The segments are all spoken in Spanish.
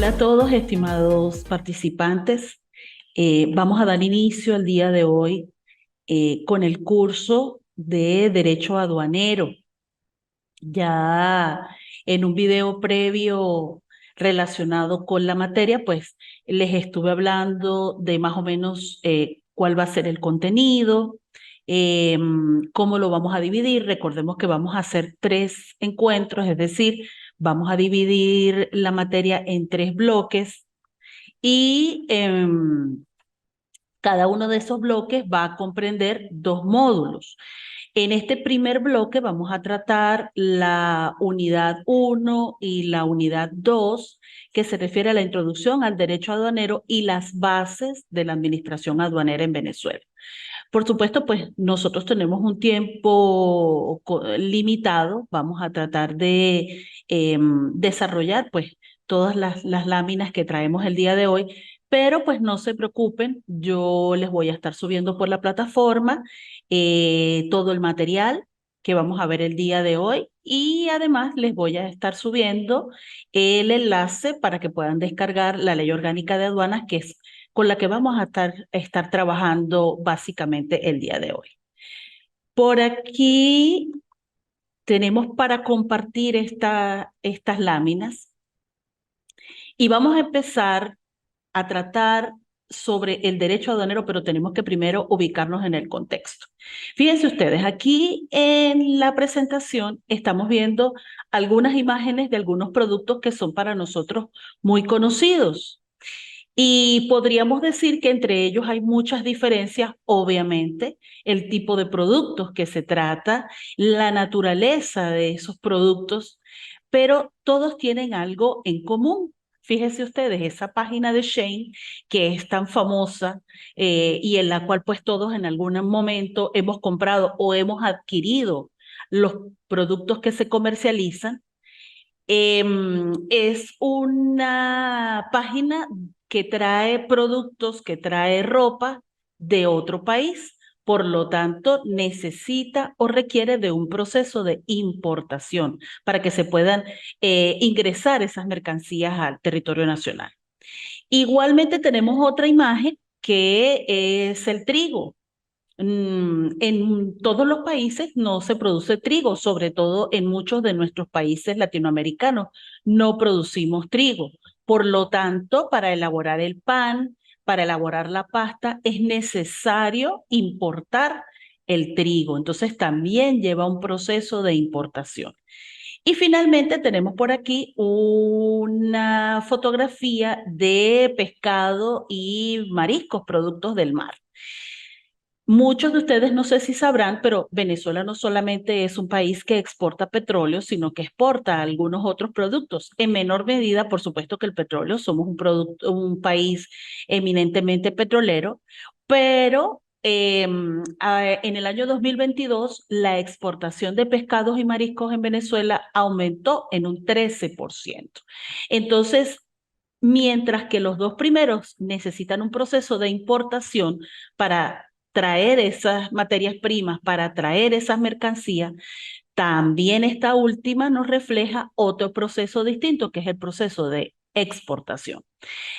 Hola a todos, estimados participantes. Vamos a dar inicio al día de hoy con el curso de Derecho Aduanero. Ya en un video previo relacionado con la materia, pues les estuve hablando de más o menos cuál va a ser el contenido, cómo lo vamos a dividir. Recordemos que vamos a hacer 3 encuentros, es decir, vamos a dividir la materia en 3 bloques y cada uno de esos bloques va a comprender 2 módulos. En este primer bloque vamos a tratar la unidad 1 y la unidad 2, que se refiere a la introducción al derecho aduanero y las bases de la administración aduanera en Venezuela. Por supuesto, pues nosotros tenemos un tiempo limitado, vamos a tratar de desarrollar pues todas las láminas que traemos el día de hoy, pero pues no se preocupen, yo les voy a estar subiendo por la plataforma todo el material que vamos a ver el día de hoy y además les voy a estar subiendo el enlace para que puedan descargar la Ley Orgánica de Aduanas, que es con la que vamos a estar trabajando básicamente el día de hoy. Por aquí tenemos para compartir estas láminas y vamos a empezar a tratar sobre el derecho aduanero, pero tenemos que primero ubicarnos en el contexto. Fíjense ustedes, aquí en la presentación estamos viendo algunas imágenes de algunos productos que son para nosotros muy conocidos. Y podríamos decir que entre ellos hay muchas diferencias, obviamente, el tipo de productos que se trata, la naturaleza de esos productos, pero todos tienen algo en común. Fíjense ustedes, esa página de Shane, que es tan famosa y en la cual pues todos en algún momento hemos comprado o hemos adquirido los productos que se comercializan, es una página que trae productos, que trae ropa de otro país. Por lo tanto, necesita o requiere de un proceso de importación para que se puedan ingresar esas mercancías al territorio nacional. Igualmente tenemos otra imagen que es el trigo. En todos los países no se produce trigo, sobre todo en muchos de nuestros países latinoamericanos no producimos trigo. Por lo tanto, para elaborar el pan, para elaborar la pasta, es necesario importar el trigo. Entonces, también lleva un proceso de importación. Y finalmente tenemos por aquí una fotografía de pescado y mariscos, productos del mar. Muchos de ustedes no sé si sabrán, pero Venezuela no solamente es un país que exporta petróleo, sino que exporta algunos otros productos. En menor medida, por supuesto que el petróleo, somos un país eminentemente petrolero, pero en el año 2022 la exportación de pescados y mariscos en Venezuela aumentó en un 13%. Entonces, mientras que los dos primeros necesitan un proceso de importación para traer esas materias primas, para traer esas mercancías, también esta última nos refleja otro proceso distinto, que es el proceso de exportación.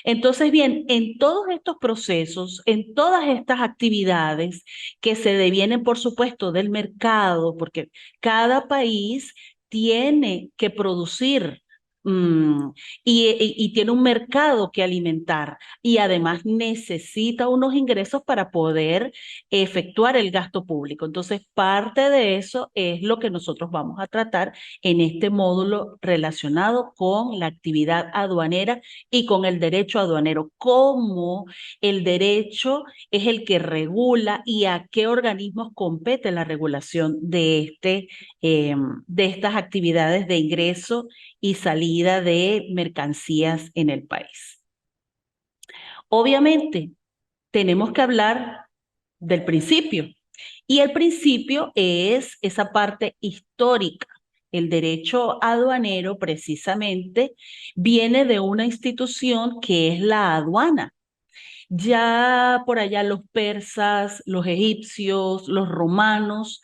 Entonces, bien, en todos estos procesos, en todas estas actividades que se devienen, por supuesto, del mercado, porque cada país tiene que producir mm, y tiene un mercado que alimentar y además necesita unos ingresos para poder efectuar el gasto público. Entonces, parte de eso es lo que nosotros vamos a tratar en este módulo relacionado con la actividad aduanera y con el derecho aduanero, cómo el derecho es el que regula y a qué organismos compete la regulación de estas actividades de ingreso y salida de mercancías en el país. Obviamente, tenemos que hablar del principio, y el principio es esa parte histórica. El derecho aduanero precisamente viene de una institución que es la aduana. Ya por allá los persas, los egipcios, los romanos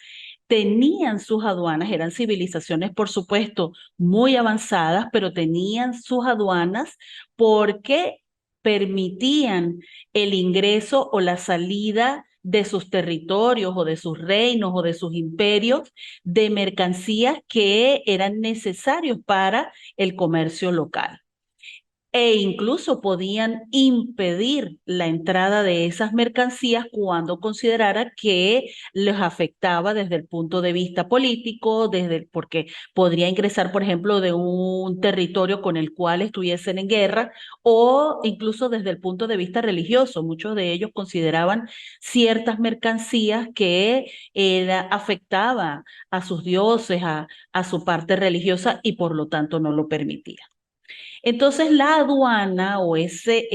tenían sus aduanas, eran civilizaciones, por supuesto, muy avanzadas, pero tenían sus aduanas porque permitían el ingreso o la salida de sus territorios o de sus reinos o de sus imperios de mercancías que eran necesarios para el comercio local e incluso podían impedir la entrada de esas mercancías cuando considerara que les afectaba desde el punto de vista político, porque podría ingresar, por ejemplo, de un territorio con el cual estuviesen en guerra o incluso desde el punto de vista religioso. Muchos de ellos consideraban ciertas mercancías que afectaba a sus dioses, a su parte religiosa y por lo tanto no lo permitían. Entonces la aduana o ese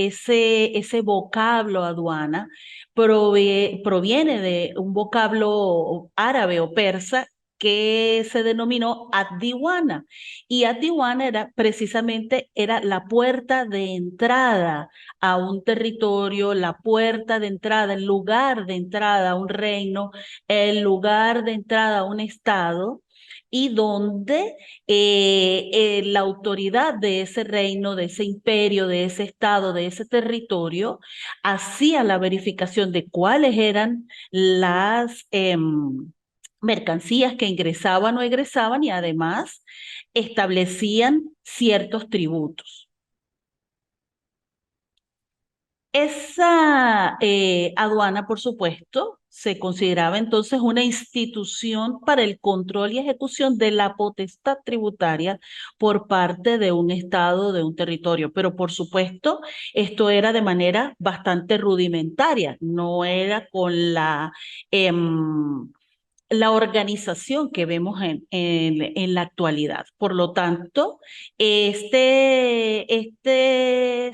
vocablo aduana proviene de un vocablo árabe o persa que se denominó ad-diwana. Y ad-diwana era precisamente era la puerta de entrada a un territorio, la puerta de entrada, el lugar de entrada a un reino, el lugar de entrada a un estado y donde la autoridad de ese reino, de ese imperio, de ese estado, de ese territorio, hacía la verificación de cuáles eran las mercancías que ingresaban o egresaban y además establecían ciertos tributos. Esa aduana, por supuesto, se consideraba entonces una institución para el control y ejecución de la potestad tributaria por parte de un estado, de un territorio. Pero por supuesto, esto era de manera bastante rudimentaria, no era con la organización que vemos en la actualidad. Por lo tanto, este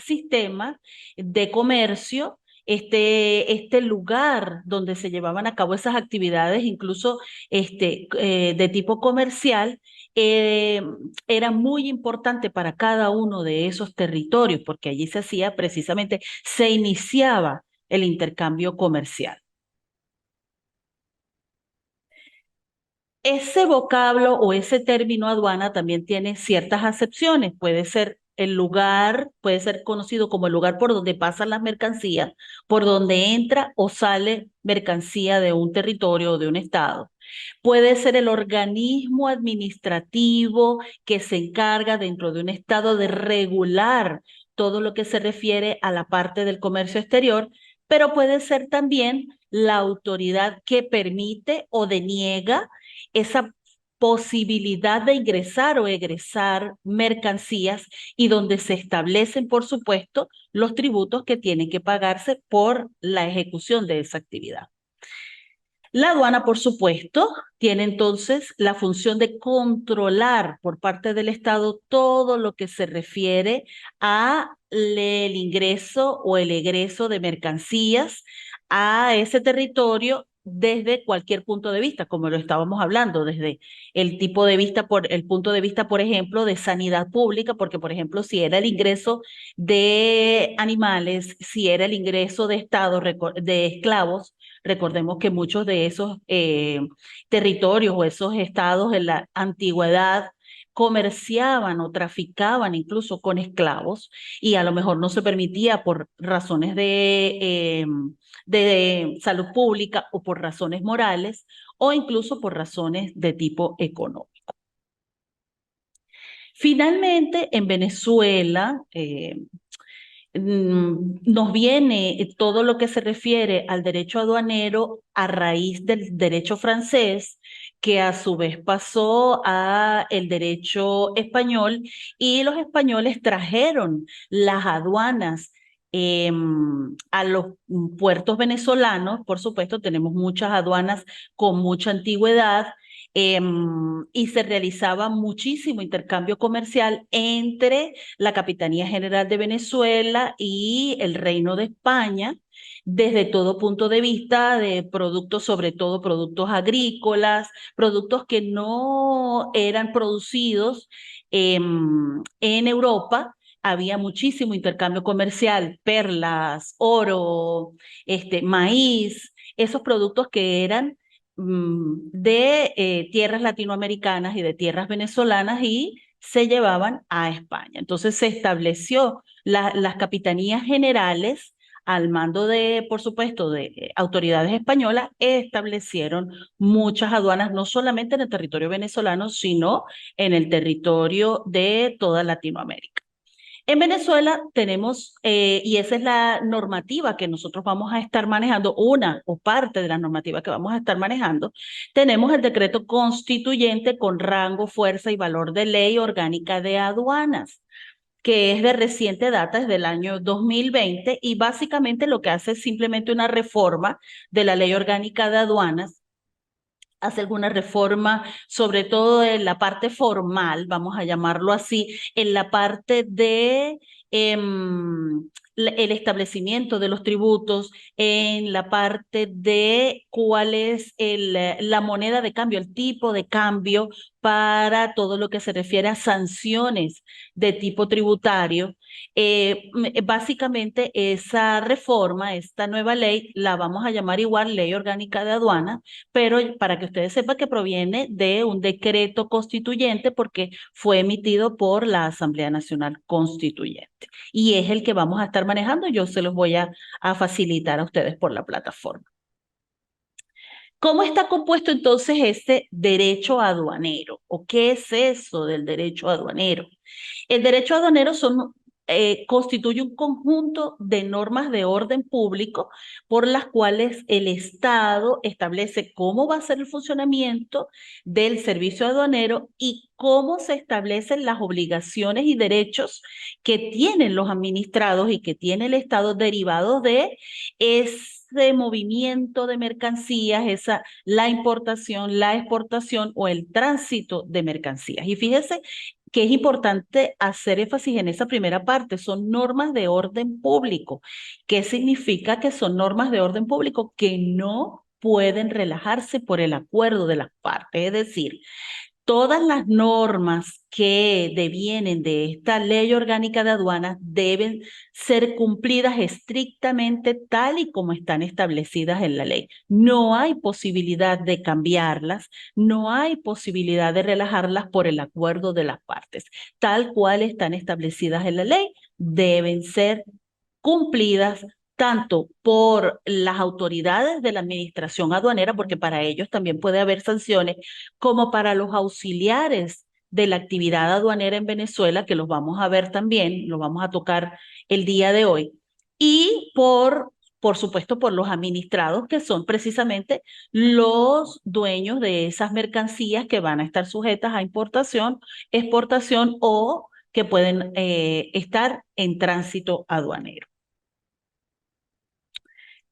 sistema de comercio, este lugar donde se llevaban a cabo esas actividades, incluso de tipo comercial, eh, era muy importante para cada uno de esos territorios, porque allí se hacía precisamente, se iniciaba el intercambio comercial. Ese vocablo o ese término aduana también tiene ciertas acepciones. Puede ser el lugar, puede ser conocido como el lugar por donde pasan las mercancías, por donde entra o sale mercancía de un territorio o de un estado. Puede ser el organismo administrativo que se encarga dentro de un estado de regular todo lo que se refiere a la parte del comercio exterior, pero puede ser también la autoridad que permite o deniega esa posibilidad de ingresar o egresar mercancías y donde se establecen, por supuesto, los tributos que tienen que pagarse por la ejecución de esa actividad. La aduana, por supuesto, tiene entonces la función de controlar por parte del Estado todo lo que se refiere a el ingreso o el egreso de mercancías a ese territorio desde cualquier punto de vista, como lo estábamos hablando, desde el tipo de vista, por el punto de vista, por ejemplo, de sanidad pública, porque, por ejemplo, si era el ingreso de animales, si era el ingreso de Estado de esclavos, recordemos que muchos de esos territorios o esos estados en la antigüedad comerciaban o traficaban incluso con esclavos y a lo mejor no se permitía por razones de salud pública o por razones morales o incluso por razones de tipo económico. Finalmente, en Venezuela, nos viene todo lo que se refiere al derecho aduanero a raíz del derecho francés, que a su vez pasó a el derecho español y los españoles trajeron las aduanas a los puertos venezolanos. Por supuesto, tenemos muchas aduanas con mucha antigüedad y se realizaba muchísimo intercambio comercial entre la Capitanía General de Venezuela y el Reino de España, desde todo punto de vista de productos, sobre todo productos agrícolas, productos que no eran producidos en Europa. Había muchísimo intercambio comercial, perlas, oro, maíz, esos productos que eran de tierras latinoamericanas y de tierras venezolanas y se llevaban a España. Entonces se estableció las capitanías generales al mando de, por supuesto, de autoridades españolas, establecieron muchas aduanas, no solamente en el territorio venezolano, sino en el territorio de toda Latinoamérica. En Venezuela tenemos, y esa es la normativa que nosotros vamos a estar manejando, una o parte de la normativa que vamos a estar manejando, tenemos el decreto constituyente con rango, fuerza y valor de ley orgánica de aduanas, que es de reciente data, desde el año 2020, y básicamente lo que hace es simplemente una reforma de la ley orgánica de aduanas, hace alguna reforma, sobre todo en la parte formal, vamos a llamarlo así, en la parte de el establecimiento de los tributos, en la parte de cuál es la moneda de cambio, el tipo de cambio para todo lo que se refiere a sanciones de tipo tributario. Básicamente esa reforma, esta nueva ley, la vamos a llamar igual Ley Orgánica de Aduana, pero para que ustedes sepan que proviene de un decreto constituyente porque fue emitido por la Asamblea Nacional Constituyente y es el que vamos a estar manejando. Yo se los voy a facilitar a ustedes por la plataforma. ¿Cómo está compuesto entonces este derecho aduanero? ¿O qué es eso del derecho aduanero? El derecho aduanero constituye un conjunto de normas de orden público por las cuales el Estado establece cómo va a ser el funcionamiento del servicio aduanero y cómo se establecen las obligaciones y derechos que tienen los administrados y que tiene el Estado derivados de ese movimiento de mercancías, la importación, la exportación o el tránsito de mercancías. Y fíjese que es importante hacer énfasis en esa primera parte, son normas de orden público. ¿Qué significa que son normas de orden público? Que no pueden relajarse por el acuerdo de las partes, es decir, todas las normas que devienen de esta ley orgánica de aduanas deben ser cumplidas estrictamente tal y como están establecidas en la ley. No hay posibilidad de cambiarlas, no hay posibilidad de relajarlas por el acuerdo de las partes. Tal cual están establecidas en la ley, deben ser cumplidas tanto por las autoridades de la administración aduanera, porque para ellos también puede haber sanciones, como para los auxiliares de la actividad aduanera en Venezuela, que los vamos a ver también, los vamos a tocar el día de hoy, y por supuesto, por los administrados, que son precisamente los dueños de esas mercancías que van a estar sujetas a importación, exportación o que pueden estar en tránsito aduanero.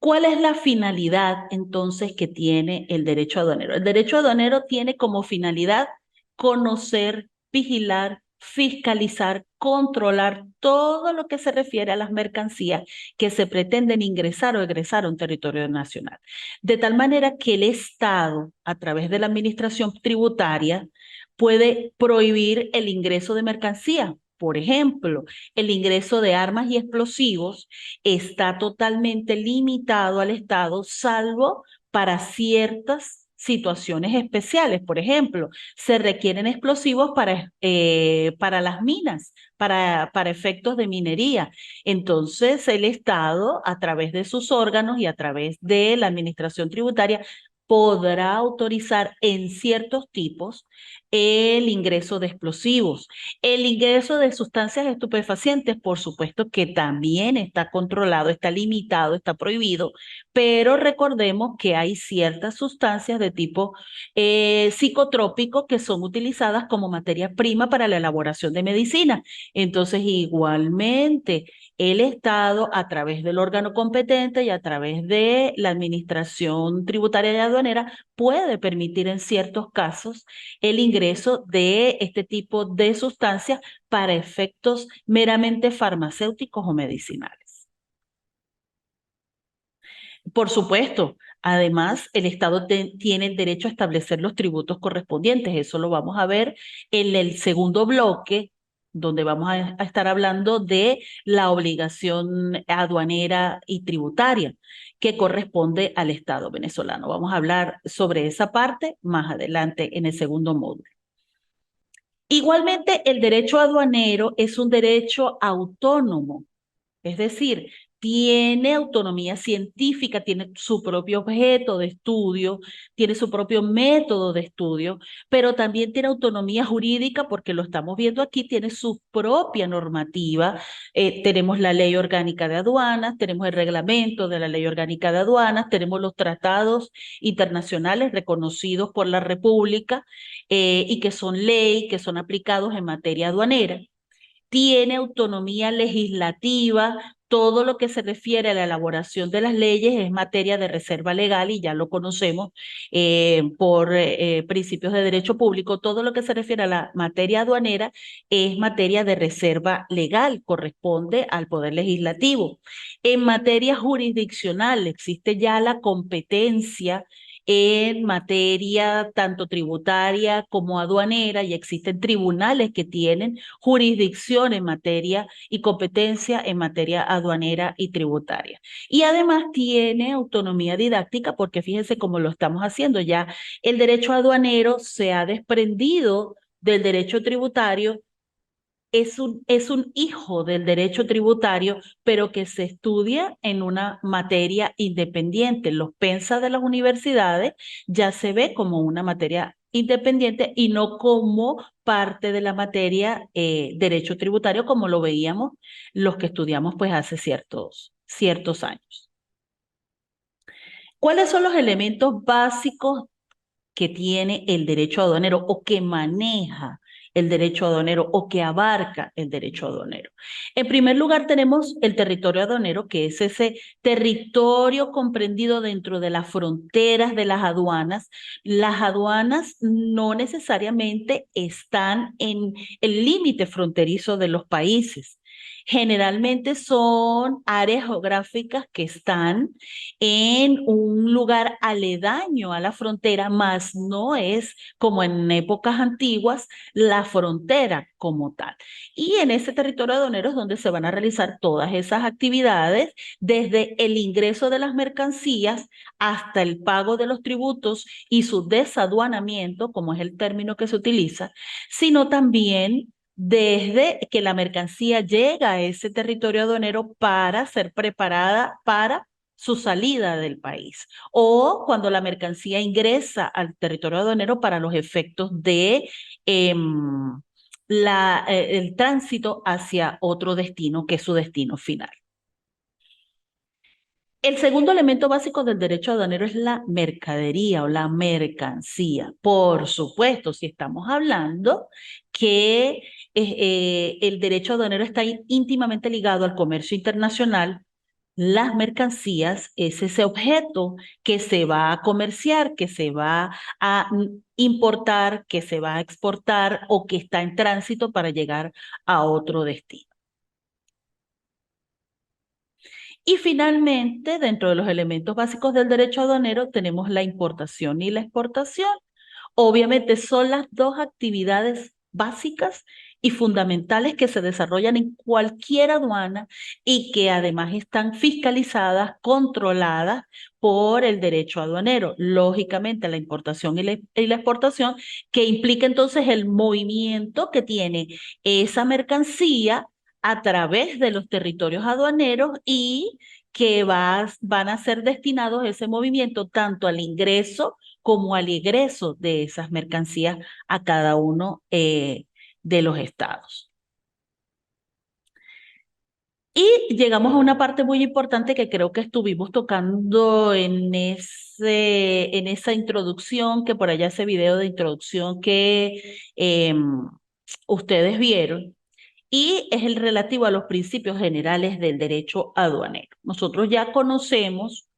¿Cuál es la finalidad entonces que tiene el derecho aduanero? El derecho aduanero tiene como finalidad conocer, vigilar, fiscalizar, controlar todo lo que se refiere a las mercancías que se pretenden ingresar o egresar a un territorio nacional. De tal manera que el Estado, a través de la administración tributaria, puede prohibir el ingreso de mercancías. Por ejemplo, el ingreso de armas y explosivos está totalmente limitado al Estado, salvo para ciertas situaciones especiales. Por ejemplo, se requieren explosivos para las minas, para efectos de minería. Entonces, el Estado, a través de sus órganos y a través de la administración tributaria, podrá autorizar en ciertos tipos el ingreso de explosivos. El ingreso de sustancias estupefacientes, por supuesto que también está controlado, está limitado, está prohibido, pero recordemos que hay ciertas sustancias de tipo psicotrópico que son utilizadas como materia prima para la elaboración de medicina. Entonces, igualmente, el Estado, a través del órgano competente y a través de la administración tributaria y aduanera, puede permitir en ciertos casos el ingreso de este tipo de sustancias para efectos meramente farmacéuticos o medicinales. Por supuesto, además, el Estado tiene el derecho a establecer los tributos correspondientes. Eso lo vamos a ver en el segundo bloque donde vamos a estar hablando de la obligación aduanera y tributaria que corresponde al Estado venezolano. Vamos a hablar sobre esa parte más adelante en el segundo módulo. Igualmente, el derecho aduanero es un derecho autónomo, es decir, tiene autonomía científica, tiene su propio objeto de estudio, tiene su propio método de estudio, pero también tiene autonomía jurídica porque lo estamos viendo aquí, tiene su propia normativa. Tenemos la Ley Orgánica de Aduanas, tenemos el reglamento de la Ley Orgánica de Aduanas, tenemos los tratados internacionales reconocidos por la República y que son ley, que son aplicados en materia aduanera. Tiene autonomía legislativa, todo lo que se refiere a la elaboración de las leyes es materia de reserva legal y ya lo conocemos por principios de derecho público, todo lo que se refiere a la materia aduanera es materia de reserva legal, corresponde al Poder Legislativo. En materia jurisdiccional existe ya la competencia en materia tanto tributaria como aduanera y existen tribunales que tienen jurisdicción en materia y competencia en materia aduanera y tributaria. Y además tiene autonomía didáctica porque fíjense cómo lo estamos haciendo ya. El derecho aduanero se ha desprendido del derecho tributario, es un hijo del derecho tributario, pero que se estudia en una materia independiente. Los PENSA de las universidades ya se ve como una materia independiente y no como parte de la materia derecho tributario, como lo veíamos los que estudiamos pues hace ciertos años. ¿Cuáles son los elementos básicos que tiene el derecho aduanero o que maneja el derecho aduanero o que abarca el derecho aduanero? En primer lugar, tenemos el territorio aduanero, que es ese territorio comprendido dentro de las fronteras de las aduanas. Las aduanas no necesariamente están en el límite fronterizo de los países. Generalmente son áreas geográficas que están en un lugar aledaño a la frontera, más no es como en épocas antiguas la frontera como tal. Y en ese territorio aduanero es donde se van a realizar todas esas actividades, desde el ingreso de las mercancías hasta el pago de los tributos y su desaduanamiento, como es el término que se utiliza, sino también desde que la mercancía llega a ese territorio aduanero para ser preparada para su salida del país o cuando la mercancía ingresa al territorio aduanero para los efectos de el tránsito hacia otro destino que es su destino final. El segundo elemento básico del derecho aduanero es la mercadería o la mercancía. Por supuesto, si estamos hablando que el derecho aduanero está íntimamente ligado al comercio internacional, las mercancías es ese objeto que se va a comerciar, que se va a importar, que se va a exportar o que está en tránsito para llegar a otro destino. Y finalmente, dentro de los elementos básicos del derecho aduanero, tenemos la importación y la exportación. Obviamente son las dos actividades básicas y fundamentales que se desarrollan en cualquier aduana y que además están fiscalizadas, controladas por el derecho aduanero. Lógicamente, la importación y la exportación, que implica entonces el movimiento que tiene esa mercancía a través de los territorios aduaneros y que van a ser destinados ese movimiento tanto al ingreso como al egreso de esas mercancías a cada uno de los estados. Y llegamos a una parte muy importante que creo que estuvimos tocando en esa introducción, que por allá ese video de introducción que ustedes vieron, y es el relativo a los principios generales del derecho aduanero. Nosotros ya conocemos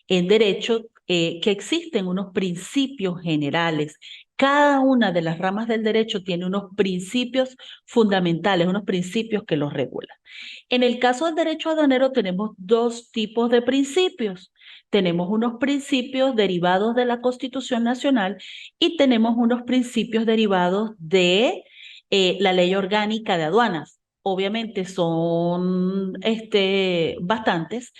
en derecho que existen unos principios generales. Cada una de las ramas del derecho tiene unos principios fundamentales, unos principios que los regulan. En el caso del derecho aduanero tenemos dos tipos de principios. Tenemos unos principios derivados de la Constitución Nacional y tenemos unos principios derivados de la ley orgánica de aduanas. Obviamente son bastantes,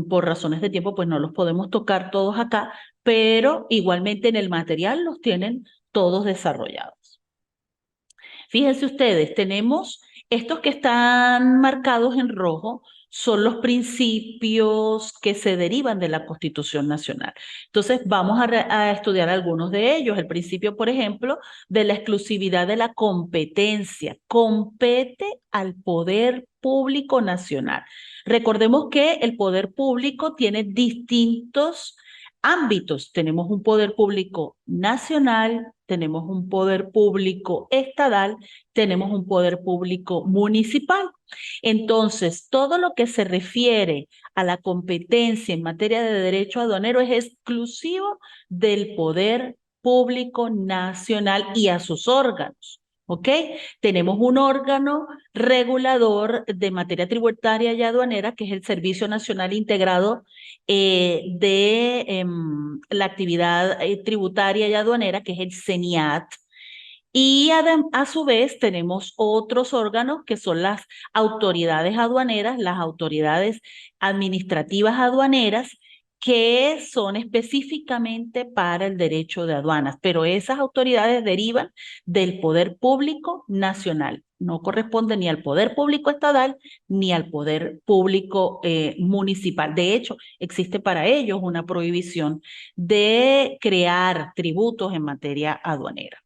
por razones de tiempo, pues no los podemos tocar todos acá, pero igualmente en el material los tienen todos desarrollados. Fíjense ustedes, tenemos estos que están marcados en rojo, son los principios que se derivan de la Constitución Nacional. Entonces, vamos a estudiar algunos de ellos. El principio, por ejemplo, de la exclusividad de la competencia. Compete al poder público nacional. Recordemos que el poder público tiene distintos ámbitos. Tenemos un poder público nacional, tenemos un poder público estatal, tenemos un poder público municipal. Entonces, todo lo que se refiere a la competencia en materia de derecho aduanero es exclusivo del poder público nacional y a sus órganos. ¿Ok? Tenemos un órgano regulador de materia tributaria y aduanera, que es el Servicio Nacional Integrado de la actividad tributaria y aduanera, que es el CENIAT. Y a su vez tenemos otros órganos que son las autoridades aduaneras, las autoridades administrativas aduaneras, que son específicamente para el derecho de aduanas, pero esas autoridades derivan del poder público nacional, no corresponden ni al poder público estatal ni al poder público municipal. De hecho, existe para ellos una prohibición de crear tributos en materia aduanera.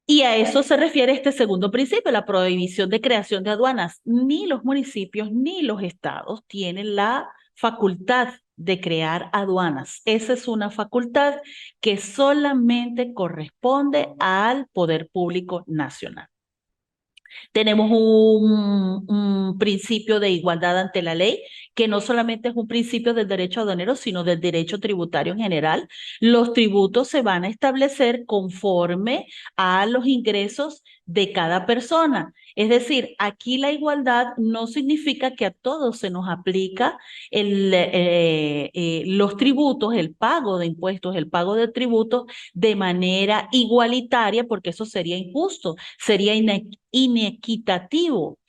Y a eso se refiere este segundo principio, la prohibición de creación de aduanas. Ni los municipios ni los estados tienen la facultad de crear aduanas. Esa es una facultad que solamente corresponde al poder público nacional. Tenemos un principio de igualdad ante la ley, que no solamente es un principio del derecho aduanero, sino del derecho tributario en general. Los tributos se van a establecer conforme a los ingresos de cada persona. Es decir, aquí la igualdad no significa que a todos se nos aplica los tributos, el pago de impuestos, el pago de tributos de manera igualitaria, porque eso sería injusto, sería inequitativo.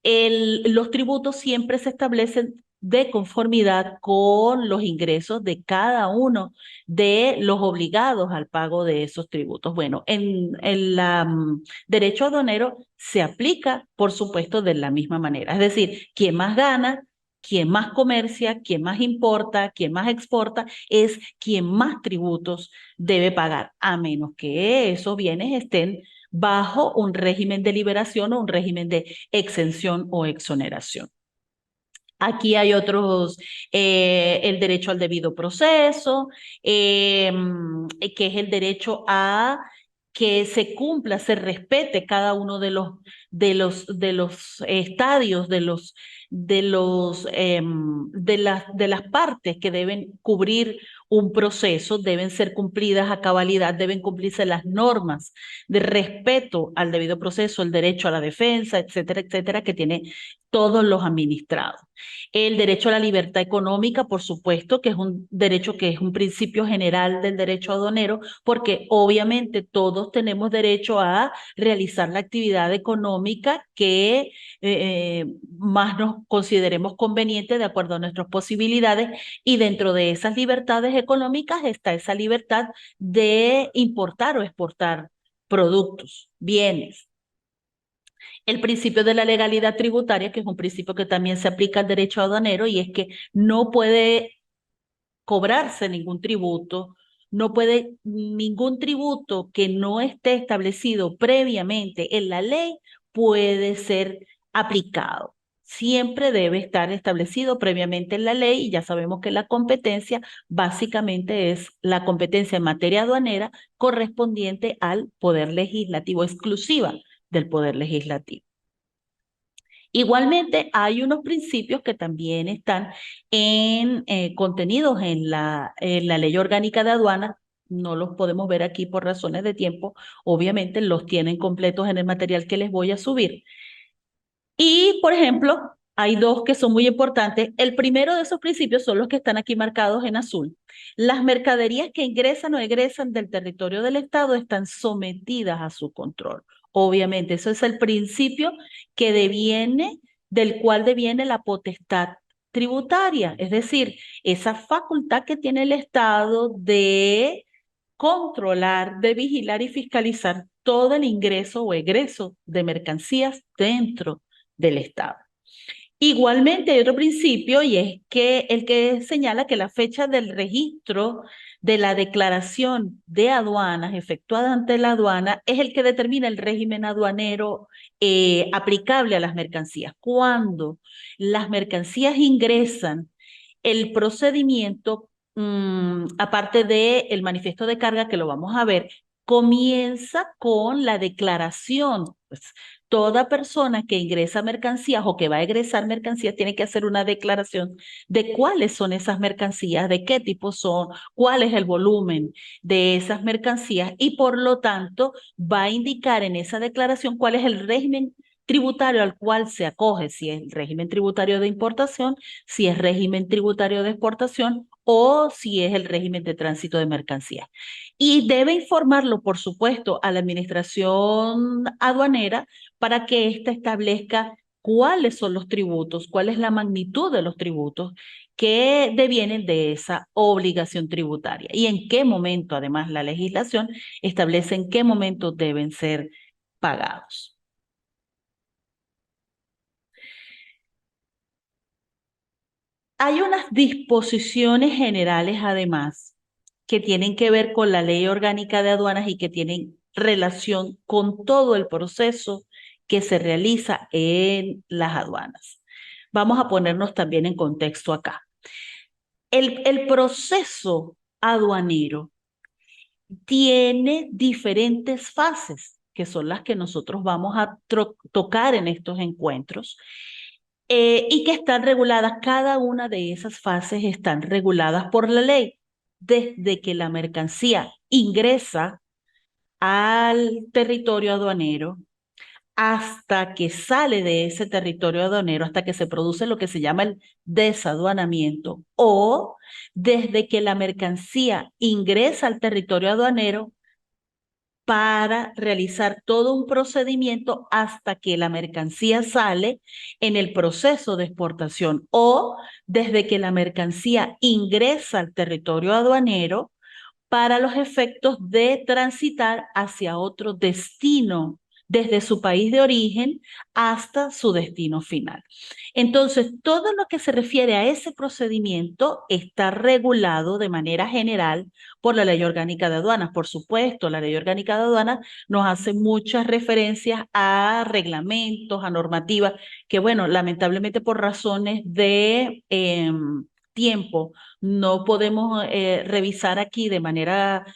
Los tributos siempre se establecen de conformidad con los ingresos de cada uno de los obligados al pago de esos tributos. Bueno, en el derecho aduanero se aplica, por supuesto, de la misma manera. Es decir, quien más gana, quien más comercia, quien más importa, quien más exporta, es quien más tributos debe pagar, a menos que esos bienes estén bajo un régimen de liberación o un régimen de exención o exoneración. Aquí hay otros, el derecho al debido proceso, que es el derecho a que se cumpla, se respete cada uno de los estadios, de las partes que deben cubrir un proceso, deben ser cumplidas a cabalidad, deben cumplirse las normas de respeto al debido proceso, el derecho a la defensa, etcétera, etcétera, que tiene todos los administrados. El derecho a la libertad económica, por supuesto, que es un derecho que es un principio general del derecho aduanero, porque obviamente todos tenemos derecho a realizar la actividad económica que más nos consideremos conveniente de acuerdo a nuestras posibilidades, y dentro de esas libertades económicas está esa libertad de importar o exportar productos, bienes. El principio de la legalidad tributaria, que es un principio que también se aplica al derecho aduanero, y es que no puede cobrarse ningún tributo, no puede ningún tributo que no esté establecido previamente en la ley puede ser aplicado. Siempre debe estar establecido previamente en la ley, y ya sabemos que la competencia básicamente es la competencia en materia aduanera correspondiente al poder legislativo, exclusiva del poder legislativo. Igualmente, hay unos principios que también están contenidos en la Ley Orgánica de Aduanas. No los podemos ver aquí por razones de tiempo. Obviamente los tienen completos en el material que les voy a subir. Y, por ejemplo, hay dos que son muy importantes. El primero de esos principios son los que están aquí marcados en azul. Las mercaderías que ingresan o egresan del territorio del Estado están sometidas a su control. Obviamente, eso es el principio que deviene, del cual deviene la potestad tributaria, es decir, esa facultad que tiene el Estado de controlar, de vigilar y fiscalizar todo el ingreso o egreso de mercancías dentro del Estado. Igualmente hay otro principio y es que el que señala que la fecha del registro de la declaración de aduanas efectuada ante la aduana es el que determina el régimen aduanero aplicable a las mercancías. Cuando las mercancías ingresan, el procedimiento, aparte del manifiesto de carga que lo vamos a ver, comienza con la declaración. Pues, toda persona que ingresa mercancías o que va a egresar mercancías tiene que hacer una declaración de cuáles son esas mercancías, de qué tipo son, cuál es el volumen de esas mercancías y por lo tanto va a indicar en esa declaración cuál es el régimen tributario al cual se acoge, si es el régimen tributario de importación, si es régimen tributario de exportación o si es el régimen de tránsito de mercancías. Y debe informarlo, por supuesto, a la administración aduanera para que ésta establezca cuáles son los tributos, cuál es la magnitud de los tributos que devienen de esa obligación tributaria y en qué momento, además, la legislación establece en qué momento deben ser pagados. Hay unas disposiciones generales, además, que tienen que ver con la Ley Orgánica de Aduanas y que tienen relación con todo el proceso que se realiza en las aduanas. Vamos a ponernos también en contexto acá. El proceso aduanero tiene diferentes fases, que son las que nosotros vamos a tocar en estos encuentros, y que están reguladas, cada una de esas fases están reguladas por la ley. Desde que la mercancía ingresa al territorio aduanero, hasta que sale de ese territorio aduanero, hasta que se produce lo que se llama el desaduanamiento, o desde que la mercancía ingresa al territorio aduanero para realizar todo un procedimiento hasta que la mercancía sale en el proceso de exportación o desde que la mercancía ingresa al territorio aduanero para los efectos de transitar hacia otro destino, desde su país de origen hasta su destino final. Entonces, todo lo que se refiere a ese procedimiento está regulado de manera general por la Ley Orgánica de Aduanas. Por supuesto, la Ley Orgánica de Aduanas nos hace muchas referencias a reglamentos, a normativas, que bueno, lamentablemente por razones de tiempo, no podemos revisar aquí de manera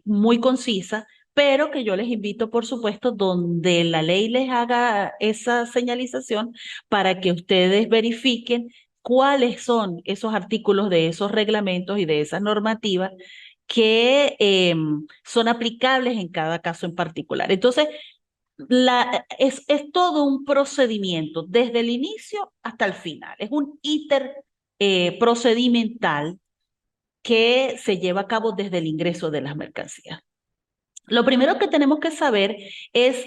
muy concisa, pero que yo les invito, por supuesto, donde la ley les haga esa señalización para que ustedes verifiquen cuáles son esos artículos de esos reglamentos y de esas normativas que son aplicables en cada caso en particular. Entonces, es todo un procedimiento, desde el inicio hasta el final. Es un íter procedimental que se lleva a cabo desde el ingreso de las mercancías. Lo primero que tenemos que saber es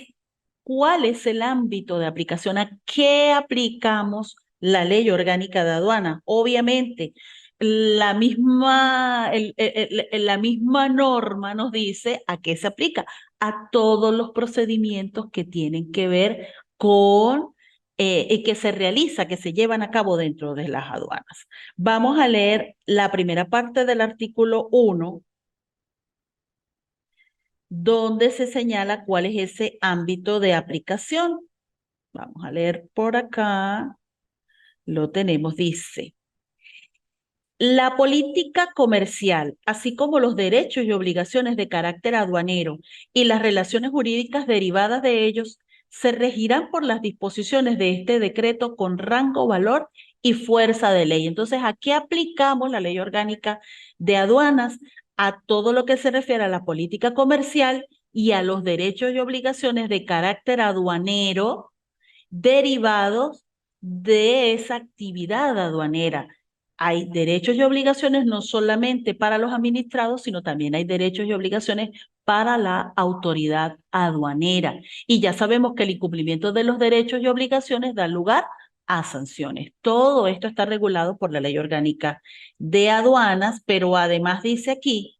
cuál es el ámbito de aplicación, a qué aplicamos la Ley Orgánica de Aduana. Obviamente, la misma norma nos dice a qué se aplica, a todos los procedimientos que tienen que ver con y que se realiza, que se llevan a cabo dentro de las aduanas. Vamos a leer la primera parte del artículo 1, donde se señala cuál es ese ámbito de aplicación. Vamos a leer por acá. Lo tenemos, dice. La política comercial, así como los derechos y obligaciones de carácter aduanero y las relaciones jurídicas derivadas de ellos, se regirán por las disposiciones de este decreto con rango, valor y fuerza de ley. Entonces, aquí aplicamos la ley orgánica de aduanas a todo lo que se refiere a la política comercial y a los derechos y obligaciones de carácter aduanero derivados de esa actividad aduanera. hay derechos y obligaciones no solamente para los administrados, sino también hay derechos y obligaciones para la autoridad aduanera. Y ya sabemos que el incumplimiento de los derechos y obligaciones da lugar a sanciones. Todo esto está regulado por la Ley Orgánica de Aduanas, pero además dice aquí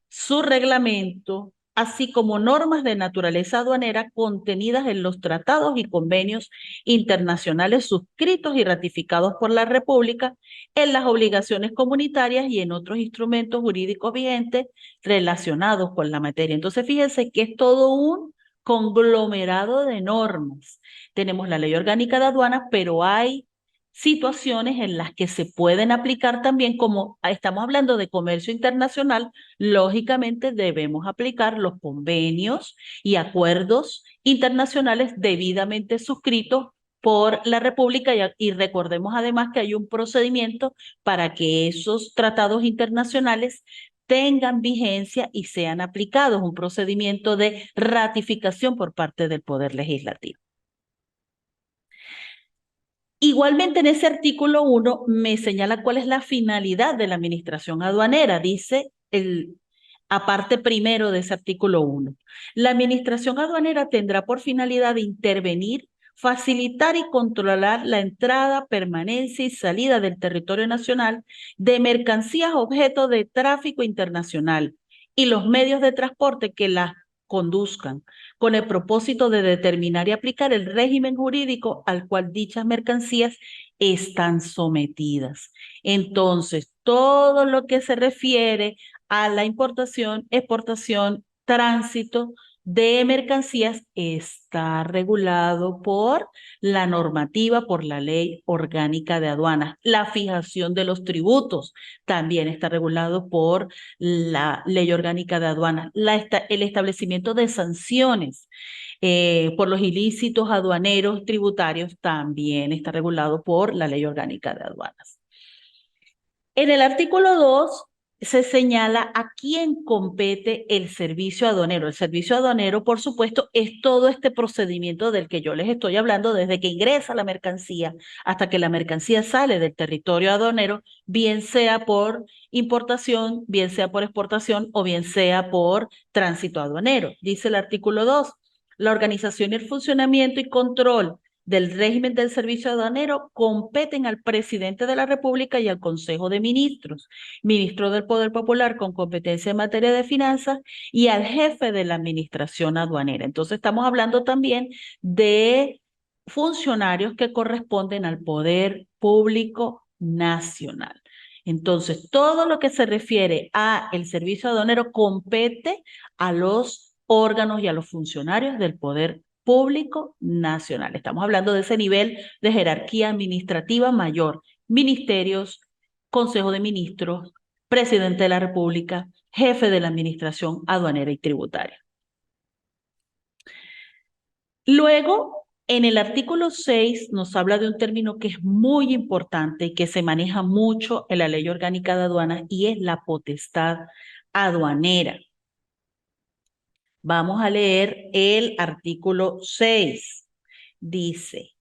su reglamento, así como normas de naturaleza aduanera contenidas en los tratados y convenios internacionales suscritos y ratificados por la República, en las obligaciones comunitarias y en otros instrumentos jurídicos vigentes relacionados con la materia. Entonces, fíjense que es todo un conglomerado de normas. Tenemos la Ley Orgánica de Aduanas, pero hay situaciones en las que se pueden aplicar también, como estamos hablando de comercio internacional, lógicamente debemos aplicar los convenios y acuerdos internacionales debidamente suscritos por la República y recordemos además que hay un procedimiento para que esos tratados internacionales tengan vigencia y sean aplicados, un procedimiento de ratificación por parte del Poder Legislativo. Igualmente en ese artículo 1 me señala cuál es la finalidad de la administración aduanera. Dice aparte primero de ese artículo 1. La administración aduanera tendrá por finalidad intervenir, facilitar y controlar la entrada, permanencia y salida del territorio nacional de mercancías objeto de tráfico internacional y los medios de transporte que las conduzcan, con el propósito de determinar y aplicar el régimen jurídico al cual dichas mercancías están sometidas. Entonces, todo lo que se refiere a la importación, exportación, tránsito de mercancías está regulado por la normativa, por la Ley Orgánica de Aduanas. La fijación de los tributos también está regulado por la Ley Orgánica de Aduanas. El establecimiento de sanciones por los ilícitos aduaneros tributarios también está regulado por la Ley Orgánica de Aduanas. En el artículo 2 se señala a quién compete el servicio aduanero. El servicio aduanero, por supuesto, es todo este procedimiento del que yo les estoy hablando, desde que ingresa la mercancía hasta que la mercancía sale del territorio aduanero, bien sea por importación, bien sea por exportación o bien sea por tránsito aduanero. Dice el artículo 2, la organización y el funcionamiento y control del régimen del servicio aduanero competen al presidente de la República y al Consejo de Ministros, ministro del Poder Popular con competencia en materia de finanzas y al jefe de la administración aduanera. Entonces estamos hablando también de funcionarios que corresponden al Poder Público Nacional. Entonces, todo lo que se refiere a el servicio aduanero compete a los órganos y a los funcionarios del Poder Público Nacional. Estamos hablando de ese nivel de jerarquía administrativa mayor. Ministerios, Consejo de Ministros, Presidente de la República, jefe de la Administración Aduanera y Tributaria. Luego, en el artículo 6 nos habla de un término que es muy importante y que se maneja mucho en la Ley Orgánica de Aduanas y es la potestad aduanera. Vamos a leer el artículo 6. Dice,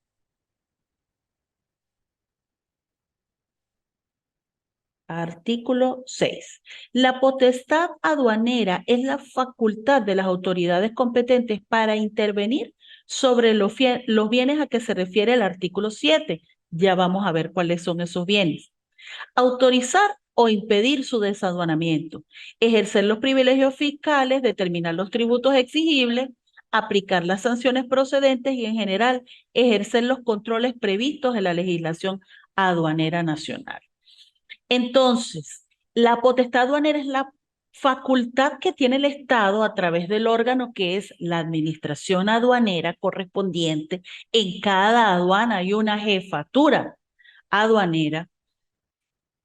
artículo 6. La potestad aduanera es la facultad de las autoridades competentes para intervenir sobre los bienes a que se refiere el artículo 7. Ya vamos a ver cuáles son esos bienes. Autorizar o impedir su desaduanamiento, ejercer los privilegios fiscales, determinar los tributos exigibles, aplicar las sanciones procedentes y en general ejercer los controles previstos en la legislación aduanera nacional. Entonces, la potestad aduanera es la facultad que tiene el Estado a través del órgano que es la administración aduanera correspondiente. En cada aduana hay una jefatura aduanera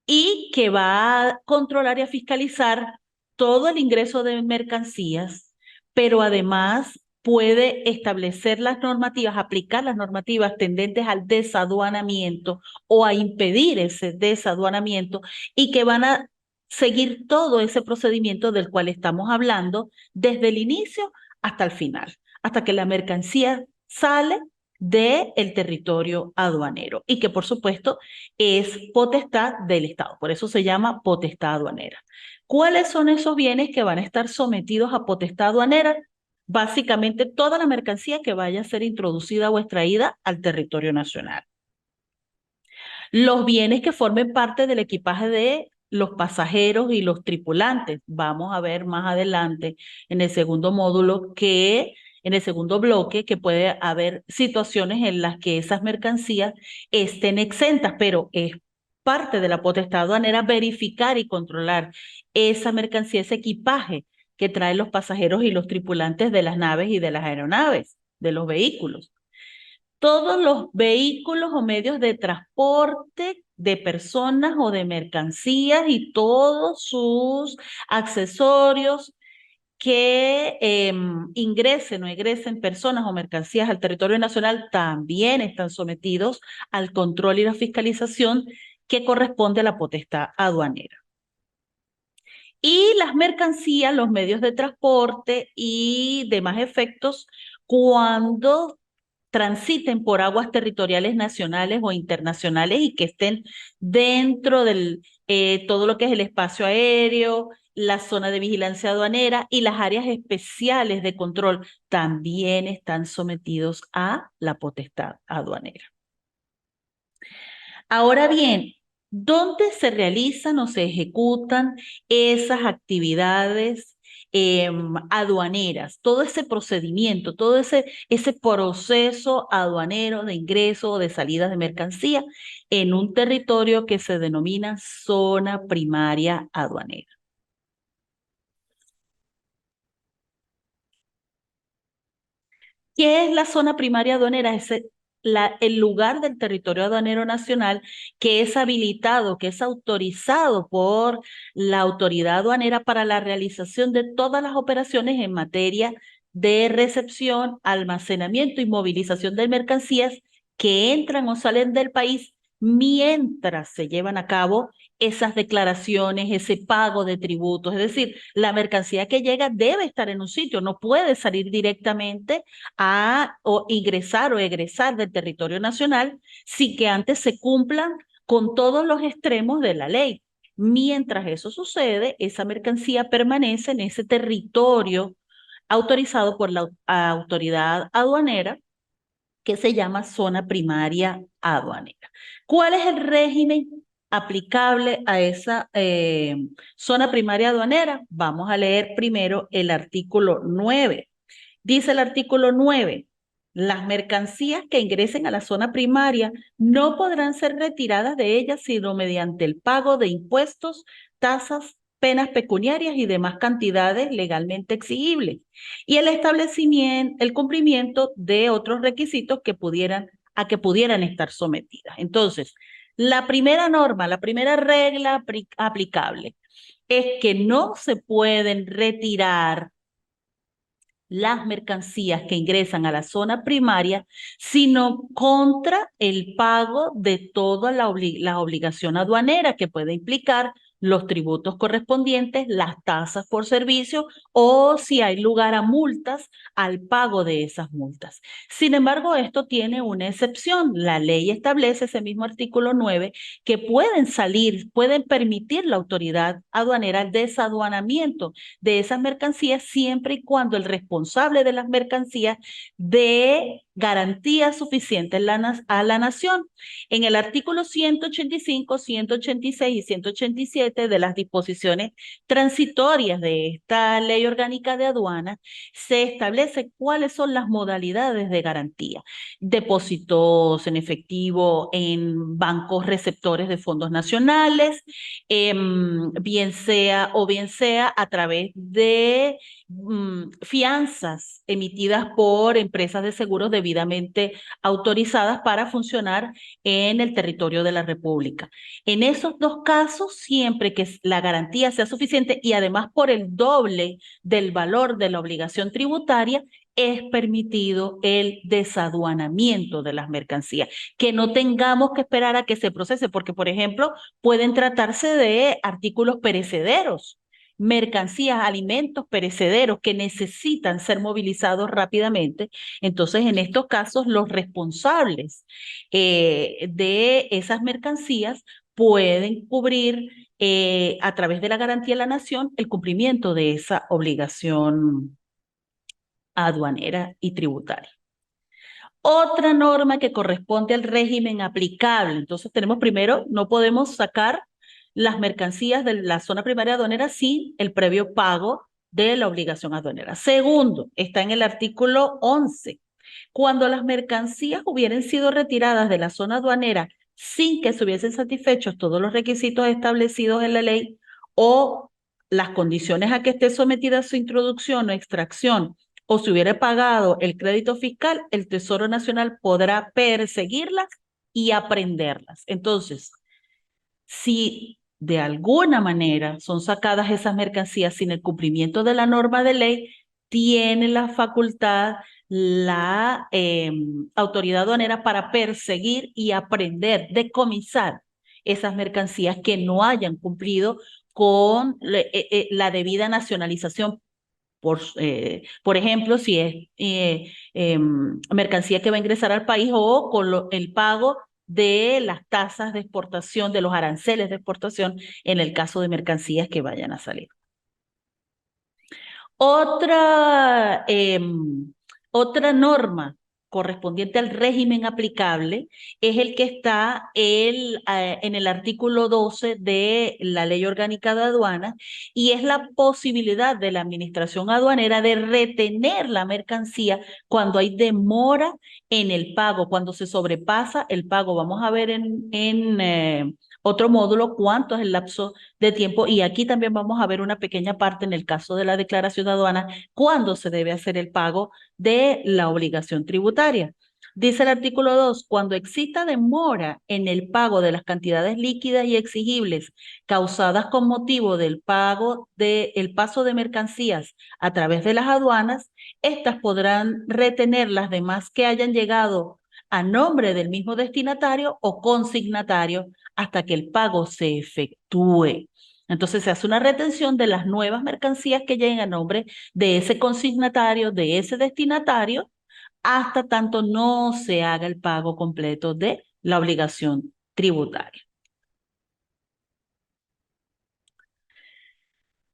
y que va a controlar y a fiscalizar todo el ingreso de mercancías, pero además puede establecer las normativas, aplicar las normativas tendentes al desaduanamiento o a impedir ese desaduanamiento y que van a seguir todo ese procedimiento del cual estamos hablando desde el inicio hasta el final, hasta que la mercancía sale del territorio aduanero y que por supuesto es potestad del Estado, por eso se llama potestad aduanera. ¿Cuáles son esos bienes que van a estar sometidos a potestad aduanera? Básicamente toda la mercancía que vaya a ser introducida o extraída al territorio nacional. Los bienes que formen parte del equipaje de los pasajeros y los tripulantes. Vamos a ver más adelante en el segundo módulo en el segundo bloque, que puede haber situaciones en las que esas mercancías estén exentas, pero es parte de la potestad aduanera verificar y controlar esa mercancía, ese equipaje que traen los pasajeros y los tripulantes de las naves y de las aeronaves, de los vehículos. Todos los vehículos o medios de transporte de personas o de mercancías y todos sus accesorios que ingresen o egresen personas o mercancías al territorio nacional también están sometidos al control y la fiscalización que corresponde a la potestad aduanera. Y las mercancías, los medios de transporte y demás efectos, cuando transiten por aguas territoriales nacionales o internacionales y que estén dentro del todo lo que es el espacio aéreo, la zona de vigilancia aduanera y las áreas especiales de control, también están sometidos a la potestad aduanera. Ahora bien, ¿dónde se realizan o se ejecutan esas actividades aduaneras? Todo ese procedimiento, todo ese proceso aduanero de ingreso o de salida de mercancía en un territorio que se denomina zona primaria aduanera. ¿Qué es la zona primaria aduanera? Es el lugar del territorio aduanero nacional que es habilitado, que es autorizado por la autoridad aduanera para la realización de todas las operaciones en materia de recepción, almacenamiento y movilización de mercancías que entran o salen del país mientras se llevan a cabo esas declaraciones, ese pago de tributos. Es decir, la mercancía que llega debe estar en un sitio, no puede salir directamente o ingresar o egresar del territorio nacional sin que antes se cumplan con todos los extremos de la ley. Mientras eso sucede, esa mercancía permanece en ese territorio autorizado por la autoridad aduanera que se llama zona primaria aduanera. ¿Cuál es el régimen aplicable a esa zona primaria aduanera? Vamos a leer primero el artículo 9. Dice el artículo 9, las mercancías que ingresen a la zona primaria no podrán ser retiradas de ella sino mediante el pago de impuestos, tasas, penas pecuniarias y demás cantidades legalmente exigibles, y el establecimiento, el cumplimiento de otros requisitos que pudieran estar sometidas. Entonces, la primera norma, la primera regla aplicable es que no se pueden retirar las mercancías que ingresan a la zona primaria, sino contra el pago de toda la obligación aduanera que puede implicar los tributos correspondientes, las tasas por servicio o si hay lugar a multas, al pago de esas multas. Sin embargo, esto tiene una excepción. La ley establece ese mismo artículo 9 que pueden permitir la autoridad aduanera el desaduanamiento de esas mercancías siempre y cuando el responsable de las mercancías dé garantías suficientes a la nación. En el artículo 185, 186 y 187 de las disposiciones transitorias de esta ley orgánica de aduana, se establece cuáles son las modalidades de garantía. Depósitos en efectivo en bancos receptores de fondos nacionales, bien sea a través de fianzas emitidas por empresas de seguros debidamente autorizadas para funcionar en el territorio de la República. En esos dos casos, siempre que la garantía sea suficiente y además por el doble del valor de la obligación tributaria, es permitido el desaduanamiento de las mercancías, que no tengamos que esperar a que se procese, porque, por ejemplo, pueden tratarse de artículos perecederos mercancías, alimentos perecederos que necesitan ser movilizados rápidamente. Entonces, en estos casos, los responsables de esas mercancías pueden cubrir a través de la garantía de la nación el cumplimiento de esa obligación aduanera y tributaria. Otra norma que corresponde al régimen aplicable. Entonces tenemos primero, no podemos sacar las mercancías de la zona primaria aduanera sin el previo pago de la obligación aduanera. Segundo, está en el artículo 11. Cuando las mercancías hubieran sido retiradas de la zona aduanera sin que se hubiesen satisfechos todos los requisitos establecidos en la ley o las condiciones a que esté sometida su introducción o extracción, o si hubiera pagado el crédito fiscal, el Tesoro Nacional podrá perseguirlas y aprenderlas. Entonces, si de alguna manera son sacadas esas mercancías sin el cumplimiento de la norma de ley, tiene la facultad la autoridad aduanera para perseguir y aprender, decomisar esas mercancías que no hayan cumplido con la debida nacionalización. Por ejemplo, si es mercancía que va a ingresar al país o con el pago de las tasas de exportación, de los aranceles de exportación, en el caso de mercancías que vayan a salir. Otra norma correspondiente al régimen aplicable es el que está en el artículo 12 de la Ley Orgánica de Aduanas, y es la posibilidad de la administración aduanera de retener la mercancía cuando hay demora en el pago, cuando se sobrepasa el pago. Vamos a ver en otro módulo cuánto es el lapso de tiempo, y aquí también vamos a ver una pequeña parte en el caso de la declaración de aduana, cuándo se debe hacer el pago de la obligación tributaria. Dice el artículo 2, cuando exista demora en el pago de las cantidades líquidas y exigibles causadas con motivo del pago del paso de mercancías a través de las aduanas, estas podrán retener las demás que hayan llegado a nombre del mismo destinatario o consignatario hasta que el pago se efectúe. Entonces se hace una retención de las nuevas mercancías que lleguen a nombre de ese consignatario, de ese destinatario, hasta tanto no se haga el pago completo de la obligación tributaria.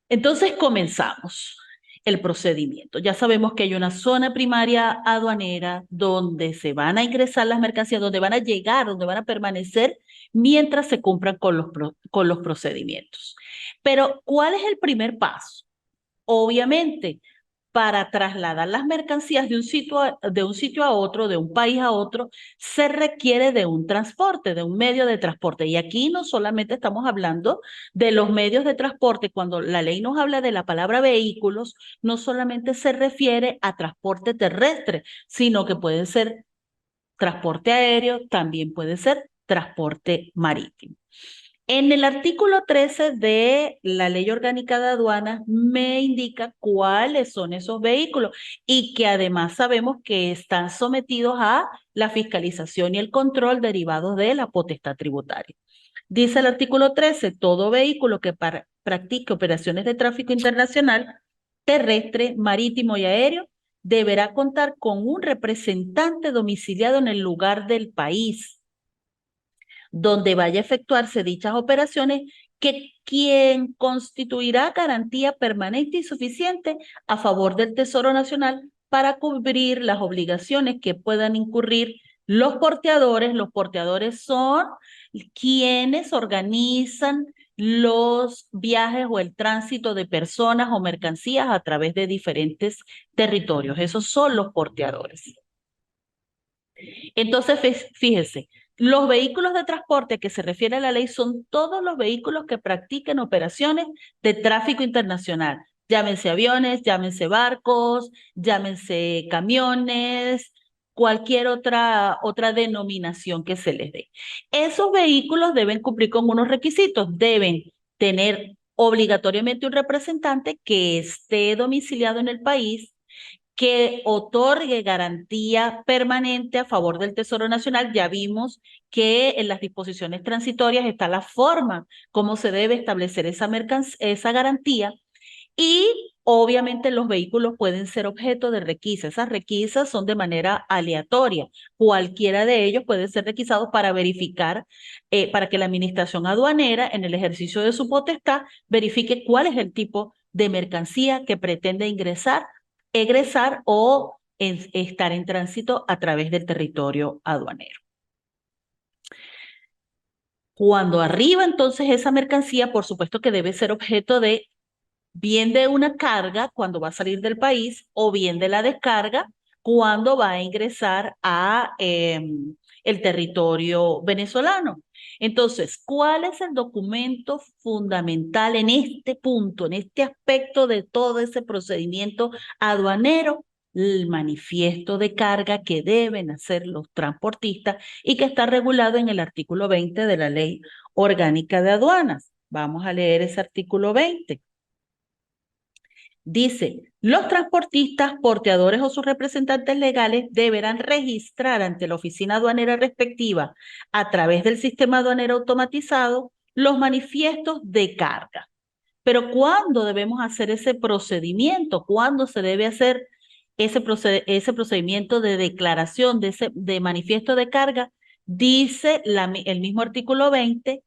Entonces comenzamos el procedimiento. Ya sabemos que hay una zona primaria aduanera donde se van a ingresar las mercancías, donde van a llegar, donde van a permanecer mientras se cumplan con los procedimientos. Pero, ¿cuál es el primer paso? Obviamente, para trasladar las mercancías de un sitio a otro, de un país a otro, se requiere de un transporte, de un medio de transporte. Y aquí no solamente estamos hablando de los medios de transporte. Cuando la ley nos habla de la palabra vehículos, no solamente se refiere a transporte terrestre, sino que puede ser transporte aéreo, también puede ser transporte marítimo. En el artículo 13 de la Ley Orgánica de Aduanas me indica cuáles son esos vehículos, y que además sabemos que están sometidos a la fiscalización y el control derivados de la potestad tributaria. Dice el artículo 13, todo vehículo que practique operaciones de tráfico internacional, terrestre, marítimo y aéreo, deberá contar con un representante domiciliado en el lugar del país donde vaya a efectuarse dichas operaciones, que quien constituirá garantía permanente y suficiente a favor del Tesoro Nacional para cubrir las obligaciones que puedan incurrir los porteadores. Los porteadores son quienes organizan los viajes o el tránsito de personas o mercancías a través de diferentes territorios. Esos son los porteadores. Entonces, fíjese, los vehículos de transporte que se refiere a la ley son todos los vehículos que practiquen operaciones de tráfico internacional. Llámense aviones, llámense barcos, llámense camiones, cualquier otra denominación que se les dé. Esos vehículos deben cumplir con unos requisitos. Deben tener obligatoriamente un representante que esté domiciliado en el país, que otorgue garantía permanente a favor del Tesoro Nacional. Ya vimos que en las disposiciones transitorias está la forma como se debe establecer esa garantía. Y obviamente los vehículos pueden ser objeto de requisa. Esas requisas son de manera aleatoria. Cualquiera de ellos puede ser requisado para verificar, para que la administración aduanera, en el ejercicio de su potestad, verifique cuál es el tipo de mercancía que pretende ingresar, egresar o estar en tránsito a través del territorio aduanero. Cuando arriba entonces esa mercancía, por supuesto que debe ser objeto de bien de una carga cuando va a salir del país o bien de la descarga cuando va a ingresar a el territorio venezolano. Entonces, ¿cuál es el documento fundamental en este punto, en este aspecto de todo ese procedimiento aduanero? El manifiesto de carga que deben hacer los transportistas y que está regulado en el artículo 20 de la Ley Orgánica de Aduanas. Vamos a leer ese artículo 20. Dice, los transportistas, porteadores o sus representantes legales deberán registrar ante la oficina aduanera respectiva a través del sistema aduanero automatizado los manifiestos de carga. Pero ¿cuándo debemos hacer ese procedimiento? ¿Cuándo se debe hacer ese procedimiento de declaración de manifiesto de carga? Dice el mismo artículo 20,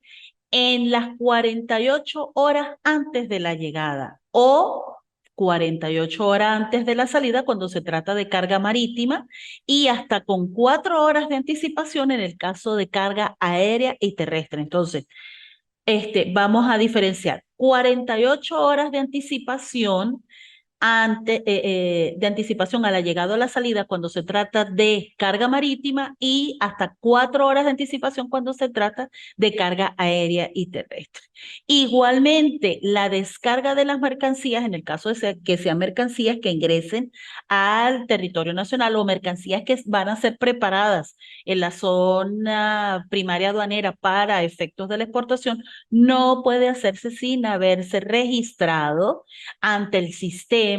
en las 48 horas antes de la llegada o 48 horas antes de la salida cuando se trata de carga marítima y hasta con 4 horas de anticipación en el caso de carga aérea y terrestre. Entonces, vamos a diferenciar 48 horas de anticipación de anticipación a la llegada o la salida cuando se trata de carga marítima y hasta 4 horas de anticipación cuando se trata de carga aérea y terrestre. Igualmente, la descarga de las mercancías, en el caso de que sean mercancías que ingresen al territorio nacional o mercancías que van a ser preparadas en la zona primaria aduanera para efectos de la exportación, no puede hacerse sin haberse registrado ante el sistema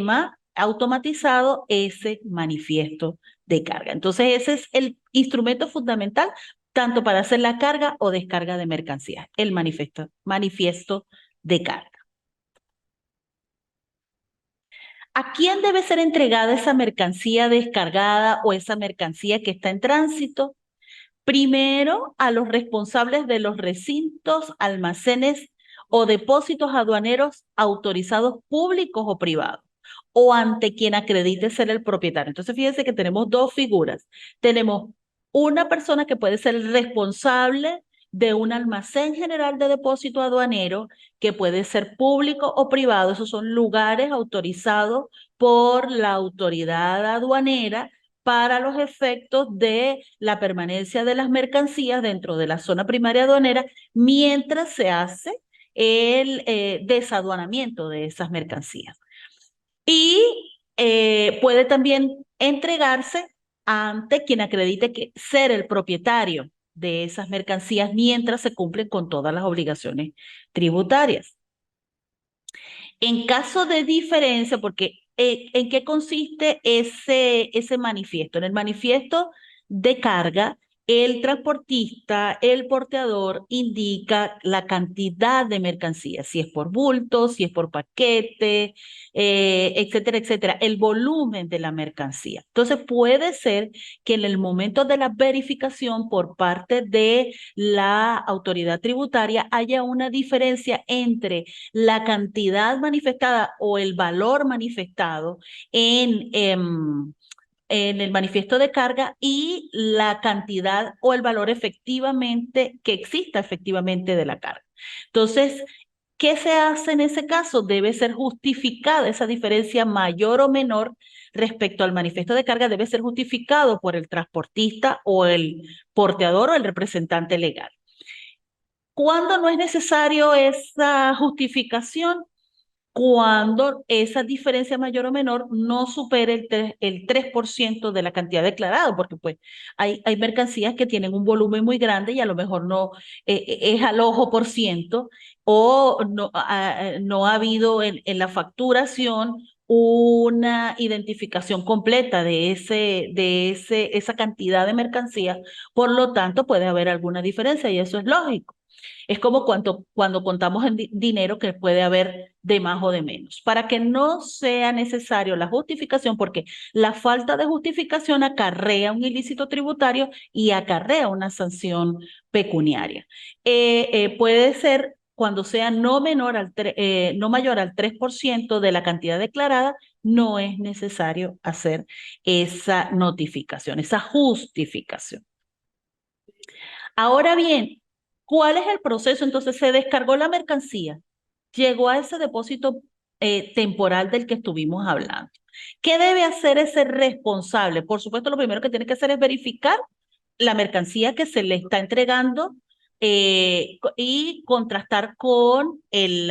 automatizado ese manifiesto de carga. Entonces, ese es el instrumento fundamental tanto para hacer la carga o descarga de mercancías, el manifiesto de carga. ¿A quién debe ser entregada esa mercancía descargada o esa mercancía que está en tránsito? Primero, a los responsables de los recintos, almacenes o depósitos aduaneros autorizados públicos o privados, o ante quien acredite ser el propietario. Entonces, fíjense que tenemos dos figuras. Tenemos una persona que puede ser el responsable de un almacén general de depósito aduanero, que puede ser público o privado. Esos son lugares autorizados por la autoridad aduanera para los efectos de la permanencia de las mercancías dentro de la zona primaria aduanera mientras se hace el desaduanamiento de esas mercancías. Y puede también entregarse ante quien acredite que ser el propietario de esas mercancías mientras se cumplen con todas las obligaciones tributarias. En caso de diferencia, porque ¿en qué consiste ese manifiesto? En el manifiesto de carga, el transportista, el porteador indica la cantidad de mercancía, si es por bulto, si es por paquete, etcétera, etcétera, el volumen de la mercancía. Entonces puede ser que en el momento de la verificación por parte de la autoridad tributaria haya una diferencia entre la cantidad manifestada o el valor manifestado en el manifiesto de carga y la cantidad o el valor efectivamente que exista efectivamente de la carga. Entonces, ¿qué se hace en ese caso? Debe ser justificada esa diferencia mayor o menor respecto al manifiesto de carga, debe ser justificado por el transportista o el porteador o el representante legal. ¿Cuándo no es necesario esa justificación? Cuando esa diferencia mayor o menor no supere el 3% de la cantidad declarada, porque pues hay mercancías que tienen un volumen muy grande y a lo mejor no es al ojo por ciento o no ha habido en la facturación una identificación completa de esa cantidad de mercancía, por lo tanto puede haber alguna diferencia y eso es lógico. Es como cuando contamos en dinero que puede haber de más o de menos. Para que no sea necesario la justificación, porque la falta de justificación acarrea un ilícito tributario y acarrea una sanción pecuniaria. Puede ser cuando sea no mayor al 3% de la cantidad declarada, no es necesario hacer esa notificación, esa justificación. Ahora bien, ¿cuál es el proceso? Entonces se descargó la mercancía, llegó a ese depósito temporal del que estuvimos hablando. ¿Qué debe hacer ese responsable? Por supuesto, lo primero que tiene que hacer es verificar la mercancía que se le está entregando y contrastar con el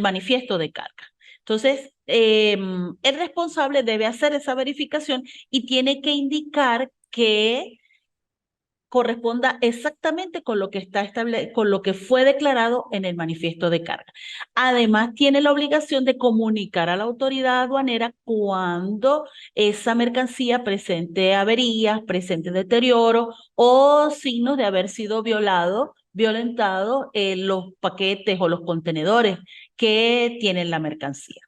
manifiesto de carga. Entonces, el responsable debe hacer esa verificación y tiene que indicar que corresponda exactamente con lo que con lo que fue declarado en el manifiesto de carga. Además, tiene la obligación de comunicar a la autoridad aduanera cuando esa mercancía presente averías, presente deterioro o signos de haber sido violentado los paquetes o los contenedores que tienen la mercancía.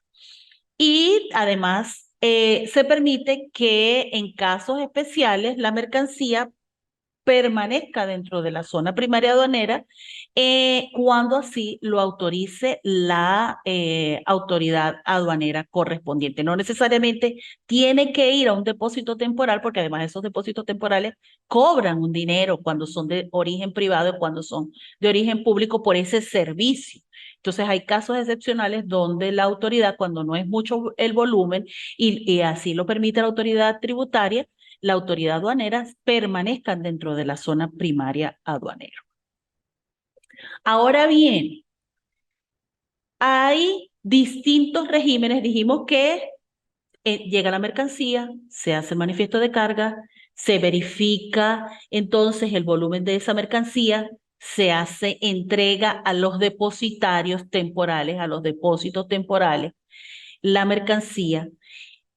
Y además, se permite que en casos especiales la mercancía permanezca dentro de la zona primaria aduanera cuando así lo autorice la autoridad aduanera correspondiente. No necesariamente tiene que ir a un depósito temporal, porque además esos depósitos temporales cobran un dinero cuando son de origen privado y cuando son de origen público por ese servicio. Entonces hay casos excepcionales donde la autoridad, cuando no es mucho el volumen y así lo permite la autoridad tributaria, la autoridad aduanera permanezcan dentro de la zona primaria aduanera. Ahora bien, hay distintos regímenes. Dijimos que llega la mercancía, se hace el manifiesto de carga, se verifica entonces el volumen de esa mercancía, se hace entrega a los depositarios temporales, a los depósitos temporales, la mercancía.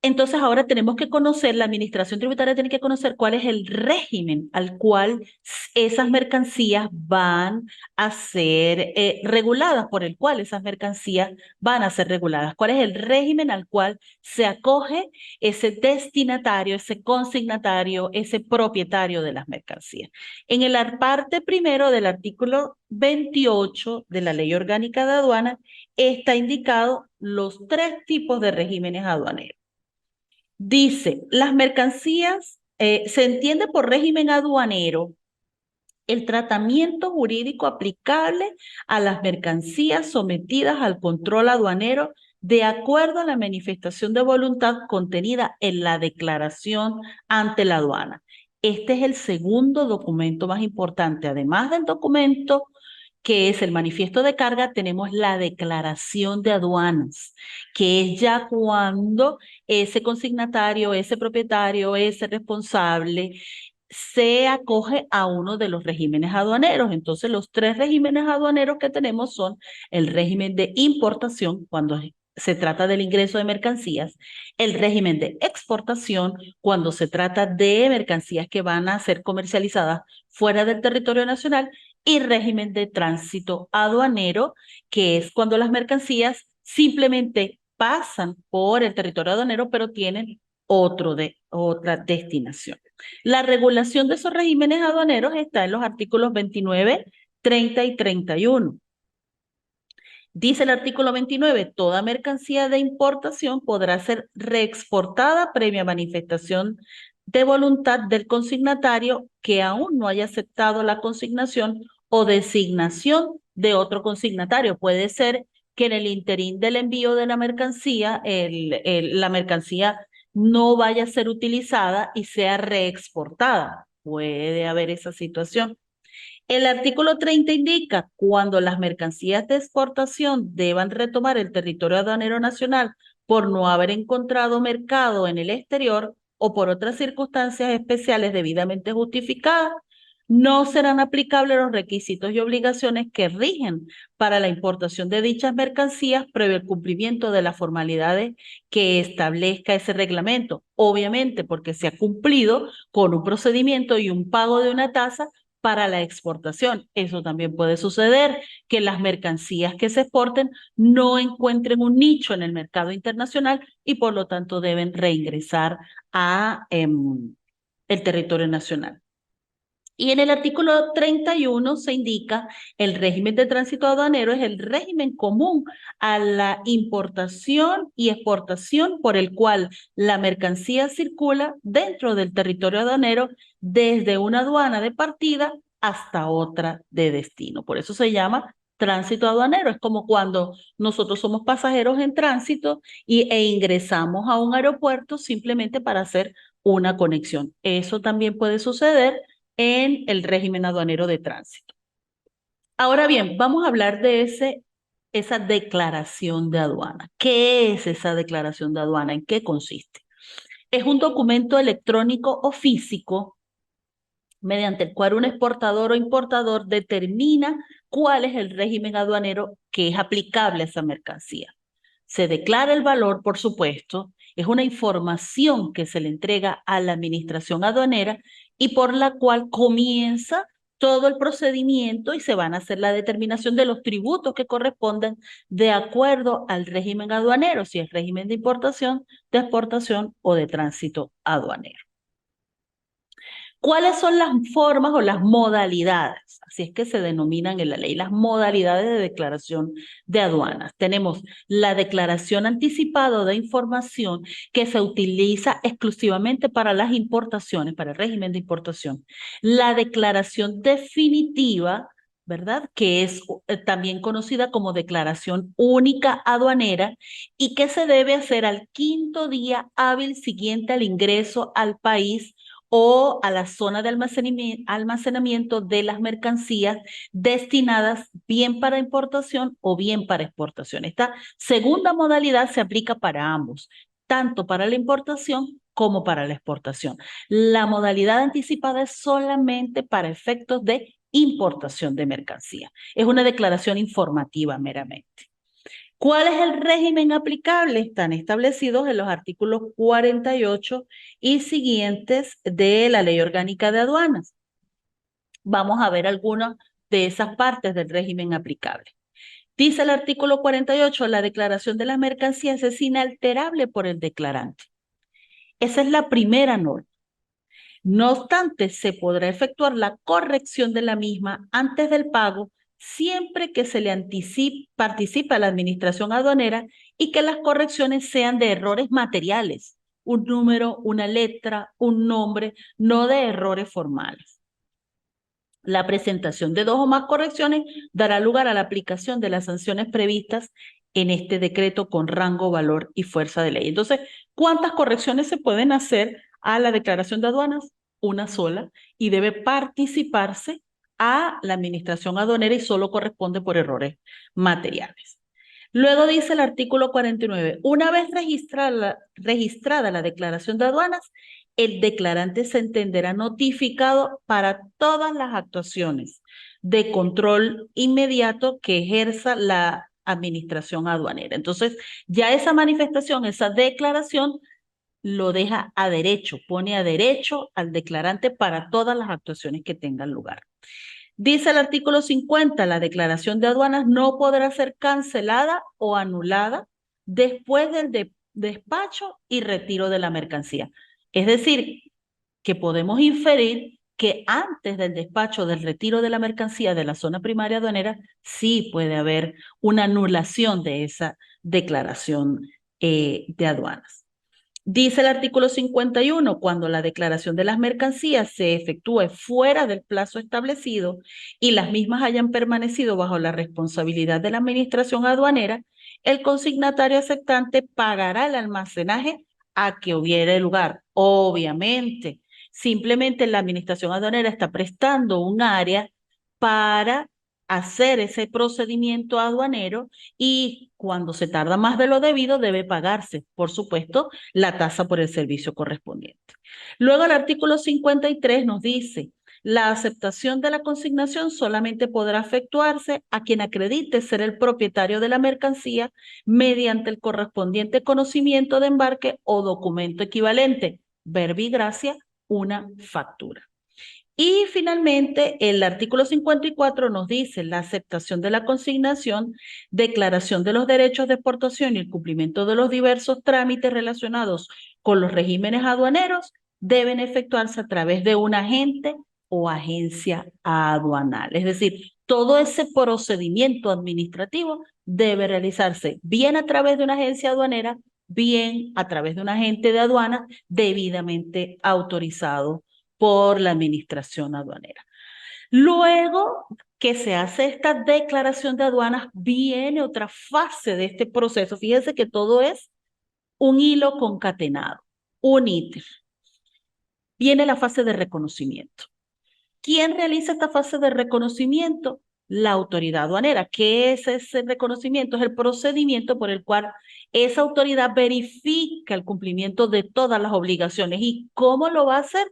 Entonces ahora tenemos que conocer, la administración tributaria tiene que conocer cuál es el régimen al cual esas mercancías van a ser reguladas, por el cual esas mercancías van a ser reguladas. ¿Cuál es el régimen al cual se acoge ese destinatario, ese consignatario, ese propietario de las mercancías? En el parte primero del artículo 28 de la Ley Orgánica de Aduanas está indicado los tres tipos de regímenes aduaneros. Dice, las mercancías, se entiende por régimen aduanero el tratamiento jurídico aplicable a las mercancías sometidas al control aduanero de acuerdo a la manifestación de voluntad contenida en la declaración ante la aduana. Este es el segundo documento más importante. Además del documento que es el manifiesto de carga, tenemos la declaración de aduanas, que es ya cuando ese consignatario, ese propietario, ese responsable se acoge a uno de los regímenes aduaneros. Entonces, los tres regímenes aduaneros que tenemos son el régimen de importación, cuando se trata del ingreso de mercancías, el régimen de exportación, cuando se trata de mercancías que van a ser comercializadas fuera del territorio nacional, y régimen de tránsito aduanero, que es cuando las mercancías simplemente pasan por el territorio aduanero, pero tienen otra destinación. La regulación de esos regímenes aduaneros está en los artículos 29, 30 y 31. Dice el artículo 29, toda mercancía de importación podrá ser reexportada previa manifestación de voluntad del consignatario que aún no haya aceptado la consignación o designación de otro consignatario. Puede ser que en el interín del envío de la mercancía, la mercancía no vaya a ser utilizada y sea reexportada. Puede haber esa situación. El artículo 30 indica cuando las mercancías de exportación deban retomar el territorio aduanero nacional por no haber encontrado mercado en el exterior o por otras circunstancias especiales debidamente justificadas, no serán aplicables los requisitos y obligaciones que rigen para la importación de dichas mercancías previo el cumplimiento de las formalidades que establezca ese reglamento. Obviamente, porque se ha cumplido con un procedimiento y un pago de una tasa para la exportación. Eso también puede suceder, que las mercancías que se exporten no encuentren un nicho en el mercado internacional y por lo tanto deben reingresar a el territorio nacional. Y en el artículo 31 se indica el régimen de tránsito aduanero es el régimen común a la importación y exportación por el cual la mercancía circula dentro del territorio aduanero desde una aduana de partida hasta otra de destino. Por eso se llama tránsito aduanero. Es como cuando nosotros somos pasajeros en tránsito e ingresamos a un aeropuerto simplemente para hacer una conexión. Eso también puede suceder en el régimen aduanero de tránsito. Ahora bien, vamos a hablar de esa declaración de aduana. ¿Qué es esa declaración de aduana? ¿En qué consiste? Es un documento electrónico o físico mediante el cual un exportador o importador determina cuál es el régimen aduanero que es aplicable a esa mercancía. Se declara el valor, por supuesto, es una información que se le entrega a la administración aduanera y por la cual comienza todo el procedimiento y se van a hacer la determinación de los tributos que corresponden de acuerdo al régimen aduanero, si es régimen de importación, de exportación o de tránsito aduanero. ¿Cuáles son las formas o las modalidades? Así es que se denominan en la ley las modalidades de declaración de aduanas. Tenemos la declaración anticipada de información que se utiliza exclusivamente para las importaciones, para el régimen de importación. La declaración definitiva, ¿verdad? Que es también conocida como declaración única aduanera y que se debe hacer al 5º día hábil siguiente al ingreso al país o a la zona de almacenamiento de las mercancías destinadas bien para importación o bien para exportación. Esta segunda modalidad se aplica para ambos, tanto para la importación como para la exportación. La modalidad anticipada es solamente para efectos de importación de mercancía. Es una declaración informativa meramente. ¿Cuál es el régimen aplicable? Están establecidos en los artículos 48 y siguientes de la Ley Orgánica de Aduanas. Vamos a ver algunas de esas partes del régimen aplicable. Dice el artículo 48, la declaración de las mercancías es inalterable por el declarante. Esa es la primera norma. No obstante, se podrá efectuar la corrección de la misma antes del pago siempre que se le participe a la administración aduanera y que las correcciones sean de errores materiales, un número, una letra, un nombre, no de errores formales. La presentación de 2 o más correcciones dará lugar a la aplicación de las sanciones previstas en este decreto con rango, valor y fuerza de ley. Entonces, ¿cuántas correcciones se pueden hacer a la declaración de aduanas? Una sola, y debe participarse a la administración aduanera y solo corresponde por errores materiales. Luego dice el artículo 49, una vez registrada la declaración de aduanas, el declarante se entenderá notificado para todas las actuaciones de control inmediato que ejerza la administración aduanera. Entonces, ya esa manifestación, esa declaración, lo deja a derecho, pone a derecho al declarante para todas las actuaciones que tengan lugar. Dice el artículo 50, la declaración de aduanas no podrá ser cancelada o anulada después del despacho y retiro de la mercancía. Es decir, que podemos inferir que antes del despacho del retiro de la mercancía de la zona primaria aduanera, sí puede haber una anulación de esa declaración de aduanas. Dice el artículo 51, cuando la declaración de las mercancías se efectúe fuera del plazo establecido y las mismas hayan permanecido bajo la responsabilidad de la administración aduanera, el consignatario aceptante pagará el almacenaje a que hubiere lugar. Obviamente, simplemente la administración aduanera está prestando un área para hacer ese procedimiento aduanero y cuando se tarda más de lo debido debe pagarse, por supuesto, la tasa por el servicio correspondiente. Luego el artículo 53 nos dice, La aceptación de la consignación solamente podrá efectuarse a quien acredite ser el propietario de la mercancía mediante el correspondiente conocimiento de embarque o documento equivalente, verbi gracia, una factura. Y finalmente, el artículo 54 nos dice la aceptación de la consignación, declaración de los derechos de exportación y el cumplimiento de los diversos trámites relacionados con los regímenes aduaneros deben efectuarse a través de un agente o agencia aduanal. Es decir, todo ese procedimiento administrativo debe realizarse bien a través de una agencia aduanera, bien a través de un agente de aduana debidamente autorizado por la administración aduanera. Luego que se hace esta declaración de aduanas, viene otra fase de este proceso. Fíjense que todo es un hilo concatenado, un ítem. Viene la fase de reconocimiento. ¿Quién realiza esta fase de reconocimiento? La autoridad aduanera. ¿Qué es ese reconocimiento? Es el procedimiento por el cual esa autoridad verifica el cumplimiento de todas las obligaciones. ¿Y cómo lo va a hacer?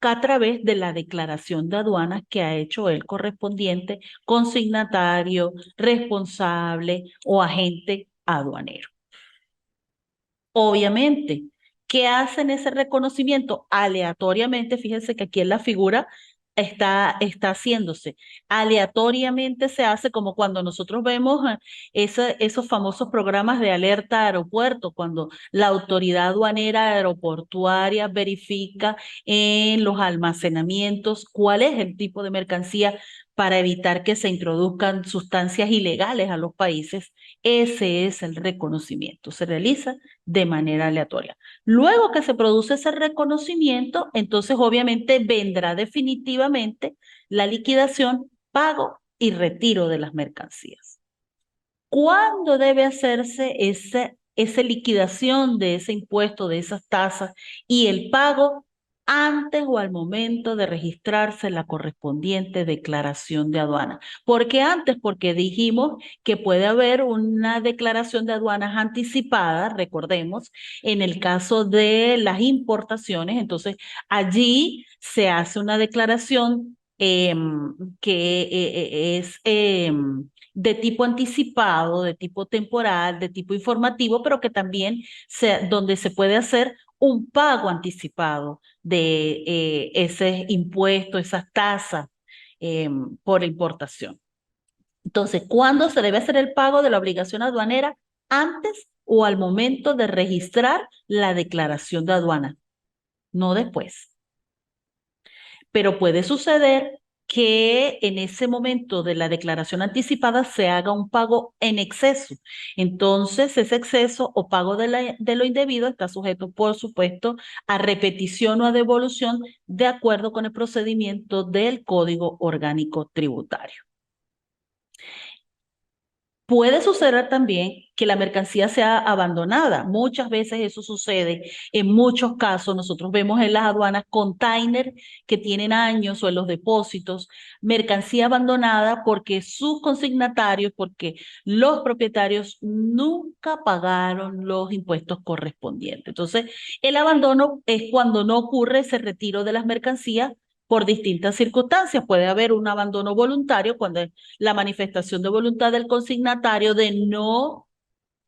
A través de la declaración de aduanas que ha hecho el correspondiente consignatario, responsable o agente aduanero. Obviamente, ¿qué hacen ese reconocimiento? Aleatoriamente, fíjense que aquí en la figura está haciéndose. Aleatoriamente se hace como cuando nosotros vemos esos famosos programas de alerta aeropuerto, cuando la autoridad aduanera aeroportuaria verifica en los almacenamientos cuál es el tipo de mercancía para evitar que se introduzcan sustancias ilegales a los países. Ese es el reconocimiento. Se realiza de manera aleatoria. Luego que se produce ese reconocimiento, entonces obviamente vendrá definitivamente la liquidación, pago y retiro de las mercancías. ¿Cuándo debe hacerse esa liquidación de ese impuesto, de esas tasas y el pago? Antes o al momento de registrarse la correspondiente declaración de aduana. ¿Por qué antes? Porque dijimos que puede haber una declaración de aduanas anticipada, recordemos, en el caso de las importaciones. Entonces, allí se hace una declaración que es de tipo anticipado, de tipo temporal, de tipo informativo, pero que también donde se puede hacer un pago anticipado de ese impuesto, esas tasas por importación. Entonces, ¿cuándo se debe hacer el pago de la obligación aduanera? Antes o al momento de registrar la declaración de aduana, no después. Pero puede suceder que en ese momento de la declaración anticipada se haga un pago en exceso. Entonces, ese exceso o pago de lo indebido está sujeto, por supuesto, a repetición o a devolución de acuerdo con el procedimiento del Código Orgánico Tributario. Puede suceder también que la mercancía sea abandonada. Muchas veces eso sucede. En muchos casos nosotros vemos en las aduanas containers que tienen años o en los depósitos, mercancía abandonada porque sus consignatarios, porque los propietarios nunca pagaron los impuestos correspondientes. Entonces, el abandono es cuando no ocurre ese retiro de las mercancías por distintas circunstancias. Puede haber un abandono voluntario cuando la manifestación de voluntad del consignatario de no,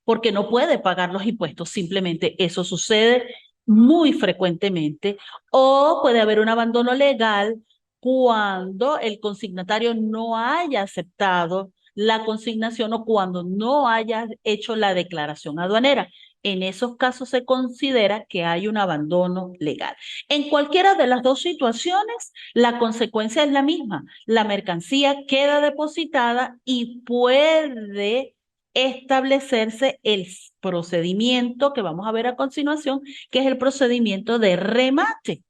porque no puede pagar los impuestos, simplemente eso sucede muy frecuentemente, o puede haber un abandono legal cuando el consignatario no haya aceptado la consignación o cuando no haya hecho la declaración aduanera. En esos casos se considera que hay un abandono legal. En cualquiera de las dos situaciones, la consecuencia es la misma. La mercancía queda depositada y puede establecerse el procedimiento que vamos a ver a continuación, que es el procedimiento de remate.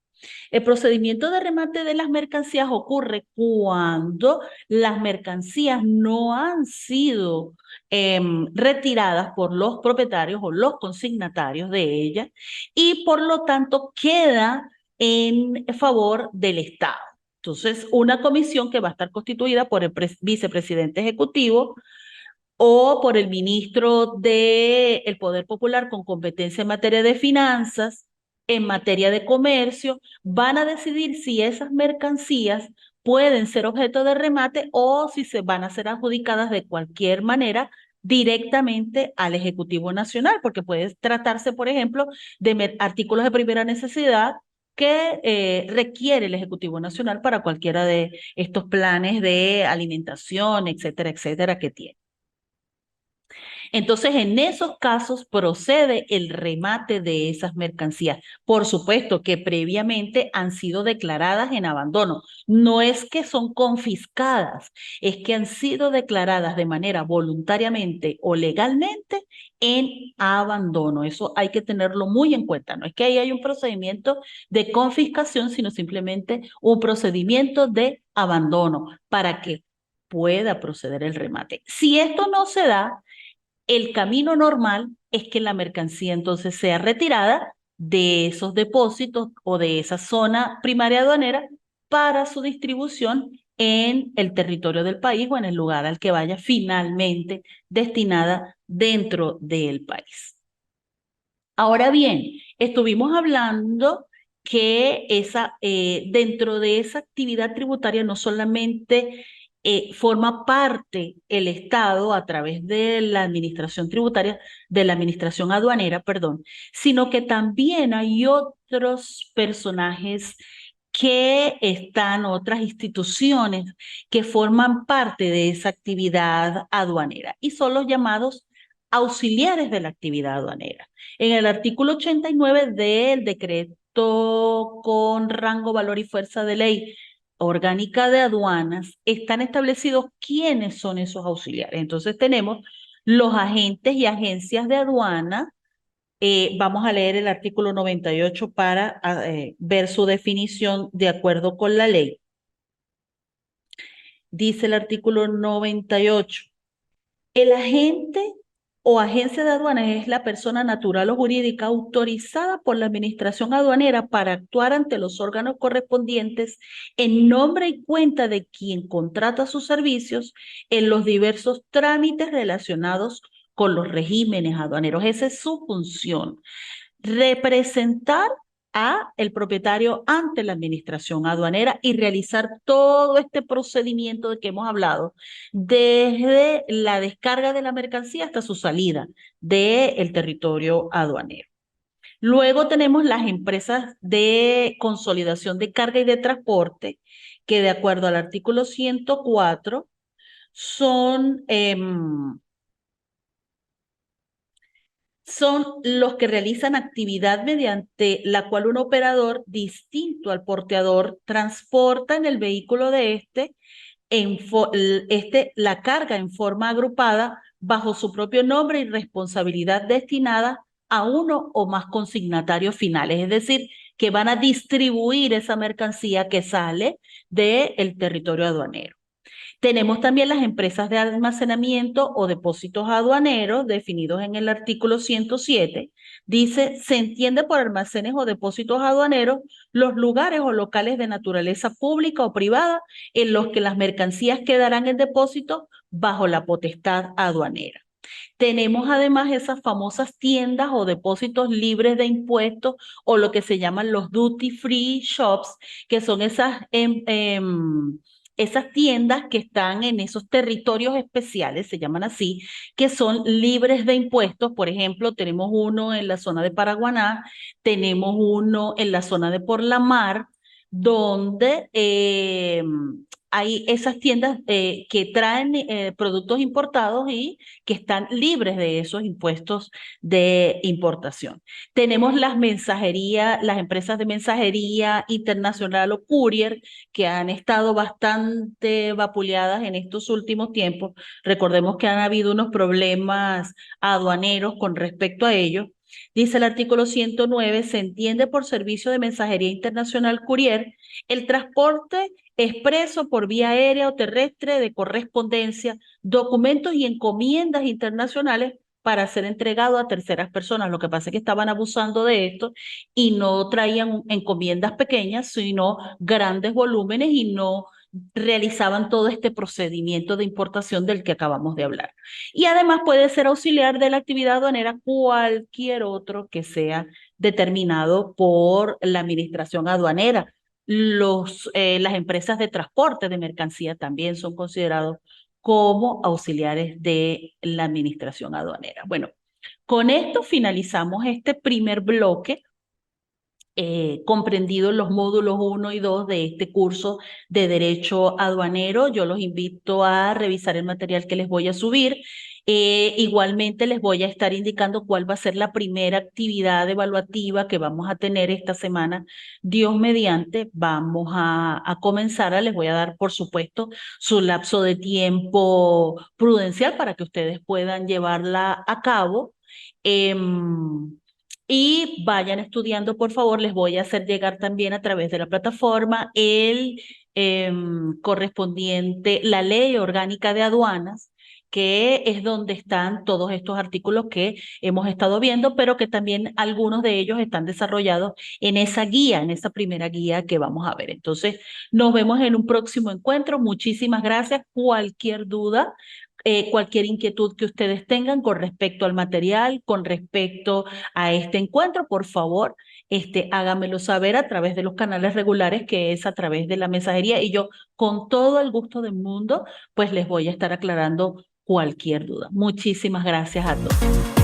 El procedimiento de remate de las mercancías ocurre cuando las mercancías no han sido retiradas por los propietarios o los consignatarios de ellas y por lo tanto queda en favor del Estado. Entonces, una comisión que va a estar constituida por el vicepresidente ejecutivo o por el ministro del Poder Popular con competencia en materia de finanzas en materia de comercio, van a decidir si esas mercancías pueden ser objeto de remate o si se van a ser adjudicadas de cualquier manera directamente al Ejecutivo Nacional, porque puede tratarse, por ejemplo, de artículos de primera necesidad que requiere el Ejecutivo Nacional para cualquiera de estos planes de alimentación, etcétera, etcétera, que tiene. Entonces, en esos casos procede el remate de esas mercancías. Por supuesto que previamente han sido declaradas en abandono. No es que son confiscadas, es que han sido declaradas de manera voluntariamente o legalmente en abandono. Eso hay que tenerlo muy en cuenta. No es que ahí hay un procedimiento de confiscación, sino simplemente un procedimiento de abandono para que pueda proceder el remate. Si esto no se da, el camino normal es que la mercancía entonces sea retirada de esos depósitos o de esa zona primaria aduanera para su distribución en el territorio del país o en el lugar al que vaya finalmente destinada dentro del país. Ahora bien, estuvimos hablando que dentro de esa actividad tributaria no solamente forma parte el Estado a través de la administración tributaria, de la administración aduanera, perdón, sino que también hay otros personajes que están, otras instituciones que forman parte de esa actividad aduanera y son los llamados auxiliares de la actividad aduanera. En el artículo 89 del decreto con rango, valor y fuerza de ley orgánica de aduanas, están establecidos quiénes son esos auxiliares. Entonces tenemos los agentes y agencias de aduana. Vamos a leer el artículo 98 para ver su definición de acuerdo con la ley. Dice el artículo 98. El agente o agencia de aduanas es la persona natural o jurídica autorizada por la administración aduanera para actuar ante los órganos correspondientes en nombre y cuenta de quien contrata sus servicios en los diversos trámites relacionados con los regímenes aduaneros. Esa es su función: representar a el propietario ante la administración aduanera y realizar todo este procedimiento de que hemos hablado, desde la descarga de la mercancía hasta su salida del territorio aduanero. Luego tenemos las empresas de consolidación de carga y de transporte, que de acuerdo al artículo 104 son los que realizan actividad mediante la cual un operador distinto al porteador transporta en el vehículo de la carga en forma agrupada bajo su propio nombre y responsabilidad destinada a uno o más consignatarios finales, es decir, que van a distribuir esa mercancía que sale del territorio aduanero. Tenemos también las empresas de almacenamiento o depósitos aduaneros definidos en el artículo 107. Dice, se entiende por almacenes o depósitos aduaneros los lugares o locales de naturaleza pública o privada en los que las mercancías quedarán en depósito bajo la potestad aduanera. Tenemos además esas famosas tiendas o depósitos libres de impuestos o lo que se llaman los duty free shops, que son esas tiendas que están en esos territorios especiales, se llaman así, que son libres de impuestos. Por ejemplo, tenemos uno en la zona de Paraguaná, tenemos uno en la zona de Por la Mar, donde hay esas tiendas que traen productos importados y que están libres de esos impuestos de importación. Tenemos las empresas de mensajería internacional o courier, que han estado bastante vapuleadas en estos últimos tiempos. Recordemos que han habido unos problemas aduaneros con respecto a ello. Dice el artículo 109, se entiende por servicio de mensajería internacional courier el transporte expreso por vía aérea o terrestre de correspondencia, documentos y encomiendas internacionales para ser entregado a terceras personas. Lo que pasa es que estaban abusando de esto y no traían encomiendas pequeñas, sino grandes volúmenes y no realizaban todo este procedimiento de importación del que acabamos de hablar. Y además puede ser auxiliar de la actividad aduanera cualquier otro que sea determinado por la administración aduanera. Las empresas de transporte de mercancía también son considerados como auxiliares de la administración aduanera. Bueno, con esto finalizamos este primer bloque comprendido en los módulos 1 y 2 de este curso de Derecho Aduanero. Yo los invito a revisar el material que les voy a subir. Igualmente les voy a estar indicando cuál va a ser la primera actividad evaluativa que vamos a tener esta semana. Dios mediante, vamos a comenzar. Les voy a dar, por supuesto, su lapso de tiempo prudencial para que ustedes puedan llevarla a cabo. Y vayan estudiando, por favor. Les voy a hacer llegar también a través de la plataforma el correspondiente, la ley orgánica de aduanas, que es donde están todos estos artículos que hemos estado viendo, pero que también algunos de ellos están desarrollados en esa guía, en esa primera guía que vamos a ver. Entonces, nos vemos en un próximo encuentro. Muchísimas gracias. Cualquier duda, cualquier inquietud que ustedes tengan con respecto al material, con respecto a este encuentro, por favor, háganmelo saber a través de los canales regulares, que es a través de la mensajería, y yo con todo el gusto del mundo, pues les voy a estar aclarando cualquier duda. Muchísimas gracias a todos.